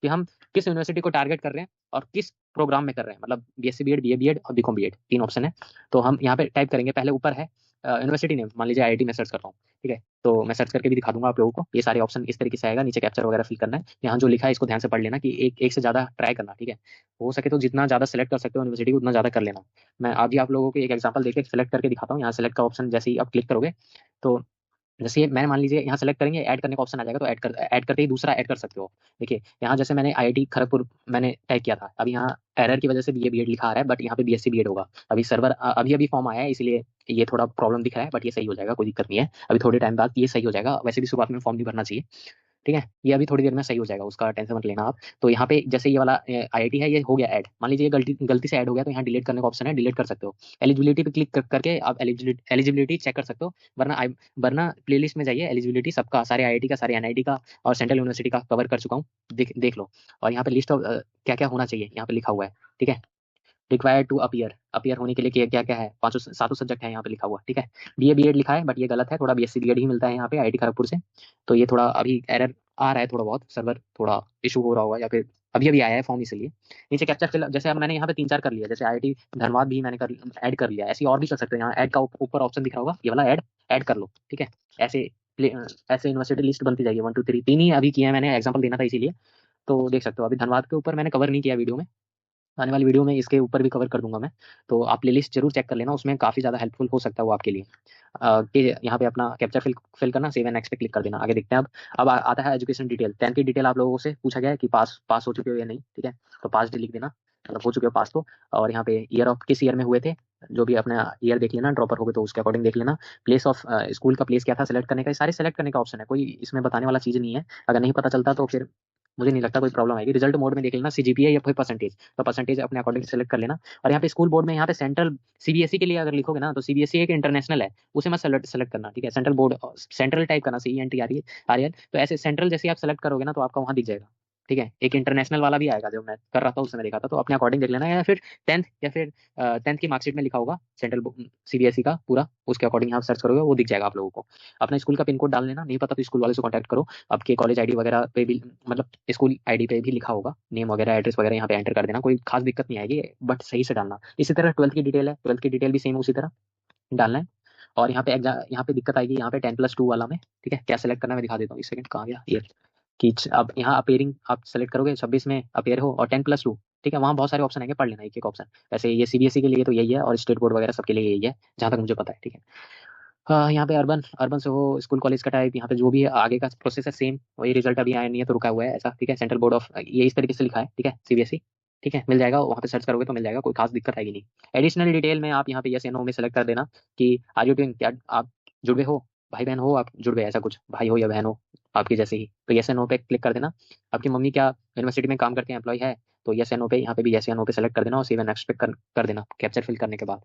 कि हम किस यूनिवर्सिटी को टारगेट कर रहे हैं और किस प्रोग्राम में कर रहे हैं, मतलब बीएससी बीएड, बीए बीएड और बीकॉम बीएड, 3 ऑप्शन है। तो हम यहाँ पे टाइप करेंगे, पहले ऊपर है यूनिवर्सिटी नेम, मान लीजिए आईआईटी में सर्च करता हूँ, ठीक है। तो मैं सर्च करके भी दिखा दूंगा आप लोगों को, ये सारे ऑप्शन इस तरीके से आएगा, नीचे कैप्चर वगैरह फिल करना है, यहाँ जो लिखा है इसको ध्यान से पढ़ लेना कि एक एक से ज्यादा ट्राई करना, ठीक है। हो सके तो जितना ज्यादा सेलेक्ट कर सकते हो यूनिवर्सिटी उतना ज्यादा कर लेना। मैं अभी आप लोगों को एक एग्जांपल देके सेलेक्ट करके दिखाता हूँ। यहाँ सेलेक्ट का ऑप्शन जैसे ही आप क्लिक करोगे तो जैसे मैंने मान लीजिए यहाँ सेलेक्ट करेंगे, ऐड करने का ऑप्शन आ जाएगा, तो ऐड करते ही दूसरा ऐड कर सकते हो। देखिए यहाँ जैसे मैंने आईआईटी खड़गपुर मैंने टाइप किया था, अभी यहाँ एरर की वजह से बीए बीएड लिखा आ रहा है, बट यहाँ पे बीएससी बीएड होगा। अभी सर्वर अभी अभी फॉर्म आया है इसलिए ये थोड़ा प्रॉब्लम दिख रहा है, बट ये सही हो जाएगा, कोई दिक्कत नहीं है। अभी थोड़े टाइम बाद ये सही हो जाएगा, वैसे भी शुरुआत में फॉर्म नहीं भरना चाहिए, ठीक है। ये अभी थोड़ी देर में सही हो जाएगा, उसका टेंशन मत लेना आप। तो यहाँ पे जैसे ये वाला आईआईटी है, ये हो गया ऐड, मान लीजिए ये गलती गलती से ऐड हो गया, तो यहाँ डिलीट करने का ऑप्शन है, डिलीट कर सकते हो। एलिजिबिलिटी पे क्लिक करके आप एलिजिबिलिटी चेक कर सकते हो, वरना प्लेलिस्ट में जाइए, एलिजिबिलिटी सबका, सारे आईआईटी का, सारे एनआईटी का और सेंट्रल यूनिवर्सिटी का कवर कर चुका हूँ, देख लो। और यहाँ पे लिस्ट ऑफ क्या क्या होना चाहिए यहाँ पे लिखा हुआ है, ठीक है। रिक्वायर्ड टू अपीयर, अपीयर होने के लिए क्या क्या क्या है, 5 7 सब्जेक्ट है यहाँ पे लिखा हुआ, ठीक है। बीए बीएड लिखा है बट ये गलत है, थोड़ा बीएससी बीएड ही मिलता है यहाँ पे आईआईटी खड़गपुर से। तो ये थोड़ा अभी एरर आ रहा है, थोड़ा बहुत सर्वर थोड़ा इशू हो रहा होगा, या फिर अभी अभी आया है फॉर्म इसलिए। नीचे कैप्चर फिल, जैसे अब मैंने यहाँ पे 3 4 कर लिया, जैसे आईआईटी धनबाद भी मैंने ऐड कर लिया, ऐसे और भी कर सकते हैं। यहाँ ऐड का ऊपर ऑप्शन दिख रहा होगा, ये वाला ऐड कर लो, ठीक है। ऐसे ऐसे यूनिवर्सिटी लिस्ट बनती जाएगी, 1 2 3, 3 ही अभी किया है मैंने, एग्जाम्पल देना था इसीलिए। तो देख सकते हो अभी धनबाद के ऊपर मैंने कवर नहीं किया वीडियो में, आने वाली वीडियो में इसके ऊपर भी कवर कर दूंगा मैं। तो आप प्लेलिस्ट जरूर चेक कर लेना, उसमें काफी ज्यादा हेल्पफुल हो सकता है वो आपके लिए। कि यहाँ पे अपना कैप्चर फिल करना, सेव एंड नेक्स्ट पे क्लिक कर देना। आगे देखते हैं अब आता है एजुकेशन डिटेल, 10th की डिटेल आप लोगों से पूछा गया है कि पास हो चुके हो या नहीं, ठीक है। तो पास लिख देना, मतलब हो चुके हो पास तो। और यहाँ पे ईयर ऑफ किस ईयर में हुए थे, जो भी अपना ईयर देख लेना, ड्रॉपर हो गए तो उसके अकॉर्डिंग देख लेना। प्लेस ऑफ स्कूल का प्लेस क्या था सेलेक्ट करने का, सारे सेलेक्ट करने का ऑप्शन है, कोई इसमें बताने वाला चीज नहीं है। अगर नहीं पता चलता तो फिर मुझे नहीं लगता कोई प्रॉब्लम आएगी। रिजल्ट मोड में देख लेना, सीजीपीए या फिर परसेंटेज, तो परसेंटेज अपने अकॉर्डिंग सेलेक्ट कर लेना। और यहाँ पे स्कूल बोर्ड में यहाँ पे सेंट्रल सीबीएसई के लिए अगर लिखोगे ना, तो सीबीएसई एक इंटरनेशनल है, उसे मत सेलेक्ट करना, ठीक है। सेंट्रल बोर्ड, सेंट्रल टाइप करना, CENT तो ऐसे सेंट्रल जैसे आप सेलेक्ट करोगे ना तो आपका वहाँ दिख जाएगा, ठीक है। एक इंटरनेशनल वाला भी आएगा, जो मैं कर रहा था उस समय देखा था, तो अपने अकॉर्डिंग देख लेना। या फिर 10th या फिर 10th की मार्कशीट में लिखा होगा सेंट्रल सीबीएसई का पूरा, उसके अकॉर्डिंग यहाँ सर्च करोगे वो दिख जाएगा आप लोगों को। अपना स्कूल का पिन कोड डाल लेना, नहीं पता तो स्कूल वाले से कॉन्टैक्ट करो। आपके कॉलेज आईडी वगैरह पे भी, मतलब स्कूल आईडी पे भी लिखा होगा, नेम वगैरह एड्रेस वगैरह यहाँ पे एंटर कर देना, कोई खास दिक्कत नहीं आएगी, बट सही से डालना। इसी तरह 12th की डिटेल है, 12th की डिटेल भी सेम उसी तरह डालना है। और यहाँ पे दिक्कत आएगी यहाँ पे 10+2 वाला में, ठीक है। क्या सेलेक्ट करना है मैं दिखा देता हूँ, 1 सेकंड, कहाँ गया ये, कि अब यहाँ अपेयरिंग आप सेलेक्ट करोगे, 26 में अपेयर हो और 10+2, ठीक है। वहाँ बहुत सारे ऑप्शन आएंगे, पढ़ लेना एक एक ऑप्शन। वैसे ये सीबीएसई के लिए तो यही है, और स्टेट बोर्ड वगैरह सबके लिए यही है जहाँ तक मुझे पता है, ठीक है। हाँ, यहाँ पे अर्बन अर्बन से हो, स्कूल कॉलेज का टाइप, यहाँ पे जो भी है आगे का प्रोसेस है सेम, वही रिजल्ट अभी आया नहीं है तो रुका हुआ है ऐसा, ठीक है। सेंट्रल बोर्ड ऑफ ये इस तरीके से लिखा है, ठीक है, सीबीएसई, ठीक है। मिल जाएगा, वहाँ पे सर्च करोगे तो मिल जाएगा, कोई खास दिक्कत आएगी नहीं। एडिशनल डिटेल में आप यहाँ पे यस या नो में सेलेक्ट कर देना कि आर यू डूइंग, क्या आप जुड़वे हो, भाई बहन हो, आप जुड़वे, ऐसा कुछ, भाई हो या बहन हो आपकी जैसे ही, तो यस या नो पे क्लिक कर देना। आपकी मम्मी क्या यूनिवर्सिटी में काम करते हैं, एम्प्लॉय है, तो यस या नो पे यहाँ पे भी यस या नो पे सेलेक्ट कर देना, और सेव एंड नेक्स्ट पे कर देना कैप्चर फिल करने के बाद।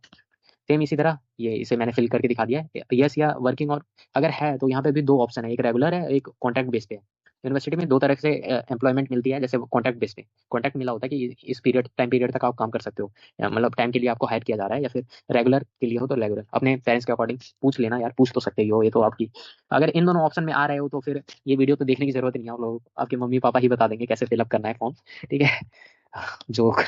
सेम इसी तरह ये इसे मैंने फिल करके दिखा दिया है, यस या वर्किंग, और अगर है तो यहाँ पे भी 2 ऑप्शन है, एक रेगुलर है, एक कॉन्ट्रैक्ट बेस पे है। यूनिवर्सिटी में 2 तरह से एम्प्लॉयमेंट मिलती है, जैसे कॉन्ट्रैक्ट बेस पे, कॉन्ट्रैक्ट मिला होता है कि इस टाइम पीरियड तक आप काम कर सकते हो, मतलब टाइम के लिए आपको हायर किया जा रहा है, या फिर रेगुलर के लिए हो तो रेगुलर। अपने पेरेंट्स के अकॉर्डिंग पूछ लेना यार, पूछ तो सकते ही हो, ये तो आपकी, अगर इन दोनों ऑप्शन में आ रहे हो तो फिर ये वीडियो तो देखने की जरूरत नहीं है, आप लोग आपके मम्मी पापा ही बता देंगे कैसे फिलअप करना है फॉर्म, ठीक है। जोक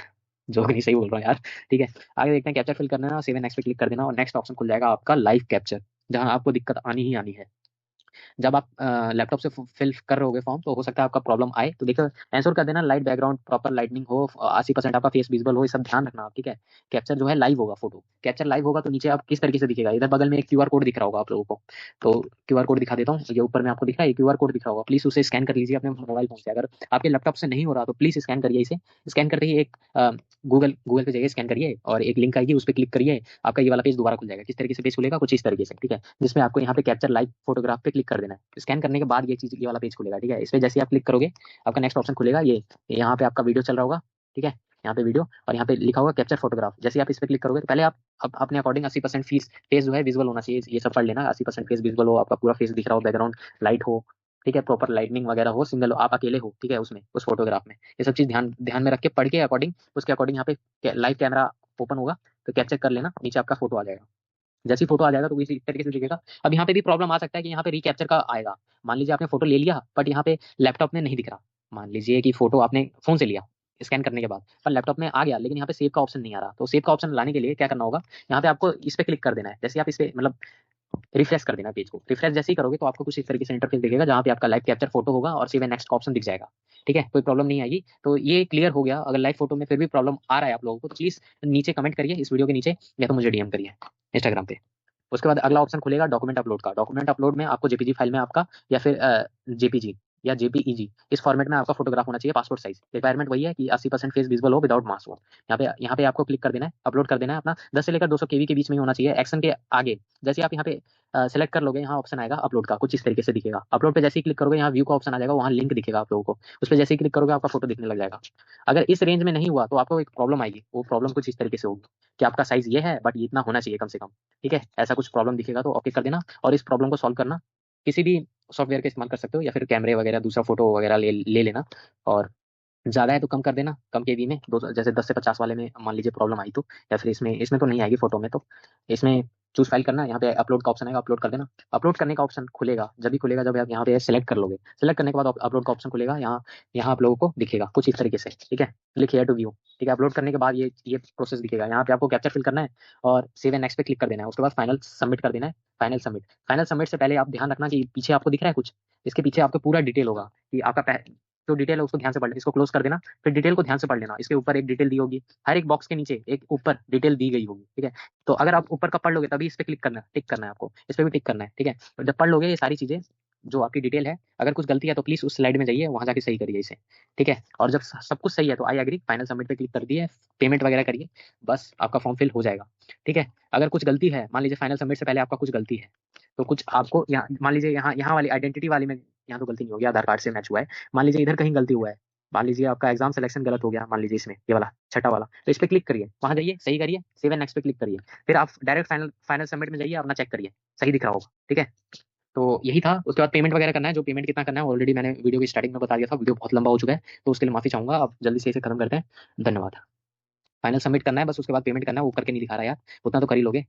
जोक नहीं, सही बोल रहा हूँ यार, ठीक है। आगे देखते हैं, कैप्चर फिल करना है, सेव एंड नेक्स्ट पे क्लिक कर देना, और नेक्स्ट ऑप्शन खुल जाएगा आपका लाइव कैप्चर, जहां आपको दिक्कत आनी ही आनी है। जब आप लैपटॉप से फिल कर रहे होगे फॉर्म, तो हो सकता है आपका प्रॉब्लम आए, तो देखो आंसर कर देना, लाइट बैकग्राउंड, प्रॉपर लाइटनिंग हो, 80% आपका फेस विजिबल हो, ये सब ध्यान रखना आप, ठीक है। कैप्चर जो है लाइव होगा, फोटो कैप्चर लाइव होगा, तो नीचे आप किस तरीके से दिखेगा, इधर बगल में एक क्यूआर कोड दिख रहा होगा आप लोगों को, तो क्यूआर कोड दिखा देता हूँ, ये ऊपर में आपको दिख रहा है, क्यूआर कोड दिख रहा होगा, प्लीज उसे स्कैन कर लीजिए अपने मोबाइल फोन से। अगर आपके लैपटॉप से नहीं हो रहा तो प्लीज स्कैन करिए इसे। स्कैन करते ही एक गूगल पे जाइए, स्कैन करिए, और एक लिंक आएगी, उस पर क्लिक करिए, आपका ये वाला पेज दोबारा खुल जाएगा। किस तरीके से पेज खुलेगा, कुछ इस तरीके से, ठीक है, जिसमें आपको यहाँ पे कैप्चर लाइव फोटोग्राफ पे क्लिक कर देना है। स्कैन करने के बाद ये चीज, ये वाला पेज खुलेगा, ठीक है। इस पे जैसे आप क्लिक करोगे, आपका नेक्स्ट ऑप्शन खुलेगा, ये यहाँ पे आपका वीडियो चल रहा होगा, ठीक है, यहाँ पे वीडियो, और यहाँ पे लिखा होगा कैप्चर फोटोग्राफ। जैसे आप इस पे क्लिक करोगे तो पहले आप अपने अकॉर्डिंग 80% फेस जो है विजुअल होना चाहिए, ये सब पढ़ लेना, 80% फेस विजुअल हो, आपका पूरा फेस दिख रहा हो, बैकग्राउंड लाइट हो, ठीक है, प्रॉपर लाइटनिंग वगैरह हो, सिंगल हो, आप अकेले हो, ठीक है, उसमें उस फोटोग्राफ में, ये सब चीज ध्यान ध्यान में रख के पढ़ के अकॉर्डिंग, उसके अकॉर्डिंग यहाँ पे लाइव कैमरा ओपन होगा, तो कैप्चर कर लेना, नीचे आपका फोटो आ जाएगा। जैसी फोटो आ जाएगा तो इसी तरीके से दिखेगा। अब यहाँ पे भी प्रॉब्लम आ सकता है कि यहाँ पे रिकैप्चर का आएगा। मान लीजिए आपने फोटो ले लिया बट यहाँ पे लैपटॉप में नहीं दिख रहा। मान लीजिए कि फोटो आपने फोन से लिया स्कैन करने के बाद, पर लैपटॉप में आ गया लेकिन यहाँ पे सेव का ऑप्शन नहीं आ रहा। तो सेव का ऑप्शन लाने के लिए क्या करना होगा, यहाँ पे आपको इस पे क्लिक कर देना है। जैसे आप इस पे मतलब रिफ्रेश कर देना पेज को। रिफ्रेश जैसे ही करोगे तो आपको कुछ इस तरीके से इंटरफेस दिखेगा जहाँ पे आपका लाइव कैप्चर फोटो होगा और सेव एंड नेक्स्ट का ऑप्शन दिख जाएगा। ठीक है, कोई प्रॉब्लम नहीं आएगी। तो ये क्लियर हो गया। अगर लाइव फोटो में फिर भी प्रॉब्लम आ रहा है आप लोगों को तो प्लीज नीचे कमेंट करिए इस वीडियो के नीचे, या तो मुझे डीएम करिए इंस्टाग्राम पे। उसके बाद अगला ऑप्शन खुलेगा डॉक्यूमेंट अपलोड का। डॉक्यूमेंट अपलोड में आपको जेपीजी फाइल में आपका, या फिर जेपीजी या जेपीईजी, इस फॉर्मेट में आपका फोटोग्राफ होना चाहिए पासपोर्ट साइज। रिक्वायरमेंट वही है कि 80% फेस विजिबल हो विदाउट मास्क हो। यहाँ पे आपको क्लिक कर देना है, अपलोड कर देना है अपना। 10 से लेकर 200 केबी के बीच में होना चाहिए। एक्शन के आगे जैसे आप यहाँ पे सेलेक्ट कर लोगे, यहाँ ऑप्शन आएगा अपलोड का, कुछ इस तरीके से दिखेगा। अपलोड पे जैसे ही क्लिक करोगे यहाँ व्यू का ऑप्शन आ जाएगा, वहाँ लिंक दिखेगा आप लोगों को। उस पर जैसे ही क्लिक करोगे आपका फोटो दिखने लग जाएगा। अगर इस रेंज में नहीं हुआ तो आपको एक प्रॉब्लम आएगी। वो प्रॉब्लम कुछ इस तरीके से होगी कि आपका साइज ये है बट ये इतना होना चाहिए कम से कम। ठीक है, ऐसा कुछ प्रॉब्लम दिखेगा तो ओके कर देना। और इस प्रॉब्लम को सॉल्व करना किसी भी सॉफ्टवेयर का इस्तेमाल कर सकते हो, या फिर कैमरे वगैरह दूसरा फोटो वगैरह ले लेना। और ज़्यादा है तो कम कर देना, कम केबी में दो, जैसे 10 से 50 वाले में मान लीजिए प्रॉब्लम आई तो। या फिर इसमें इसमें तो नहीं आएगी फोटो में, तो इसमें चूज फाइल करना, यहाँ पे अपलोड का ऑप्शन आएगा, अपलोड कर देना। अपलोड करने का ऑप्शन खुलेगा जब भी खुलेगा जब आप यहाँ पे सेलेक्ट कर लोगे। सेलेक्ट करने के बाद अपलोड का ऑप्शन खुलेगा, यहाँ यहाँ आप लोगों को दिखेगा कुछ इस तरीके से। ठीक है, क्लिक हियर टू व्यू। ठीक है, अपलोड करने के बाद ये प्रोसेस दिखेगा। यहाँ पे आपको कैप्चर फिल करना है और सेव एंड नेक्स्ट पे क्लिक कर देना है। उसके बाद फाइनल सबमिट कर देना है। Final submit. फाइनल सबमिट से पहले आप ध्यान रखना कि पीछे आपको दिख रहा है कुछ, इसके पीछे आपको पूरा डिटेल होगा कि आपका जो डिटेल है उसको ध्यान से पढ़ लेना। इसको क्लोज कर देना, फिर डिटेल को ध्यान से पढ़ लेना। इसके ऊपर एक डिटेल दी होगी, हर एक बॉक्स के नीचे एक ऊपर डिटेल दी गई होगी। ठीक है, तो अगर आप ऊपर का पढ़ लोगे तभी इस पे क्लिक करना, टिक करना है आपको, इस पे भी टिक करना है। ठीक है, तो जब पढ़ लोगे ये सारी चीजें जो आपकी डिटेल है, अगर कुछ गलती है तो प्लीज उस स्लाइड में जाइए, वहां जाके सही करिए इसे। ठीक है, और जब सब कुछ सही है तो आई एग्री फाइनल सबमिट पे क्लिक कर दिए, पेमेंट वगैरह करिए, बस आपका फॉर्म फिल हो जाएगा। ठीक है, अगर कुछ गलती है, मान लीजिए फाइनल सबमिट से पहले आपका कुछ गलती है, तो कुछ आपको यहाँ मान लीजिए यहाँ यहाँ वाली आइडेंटिटी वाली में यहाँ तो गलती नहीं होगी, आधार कार्ड से मैच हुआ है। मान लीजिए इधर कहीं गलती हुआ है, मान लीजिए आपका एग्जाम सिलेक्शन गलत हो गया, मान लीजिए इसमें ये वाला छठा वाला, तो इस पे क्लिक करिए, वहां जाइए सही करिए, सेव एंड नेक्स्ट पे क्लिक करिए, फिर आप डायरेक्ट फाइनल फाइनल सबमिट में जाइए, अपना चेक करिए सही दिख रहा होगा। ठीक है, तो यही था। उसके बाद पेमेंट वगैरह करना है, जो पेमेंट कितना करना है ऑलरेडी मैंने वीडियो की स्टार्टिंग में बता दिया था। वीडियो बहुत लंबा हो चुका है तो उसके लिए माफी चाहूंगा। अब जल्दी से इसे खत्म करते हैं। धन्यवाद। फाइनल सबमिट करना है बस, उसके बाद पेमेंट करना है। वो करके नहीं दिखा रहा यार, उतना तो कर ही लोगे।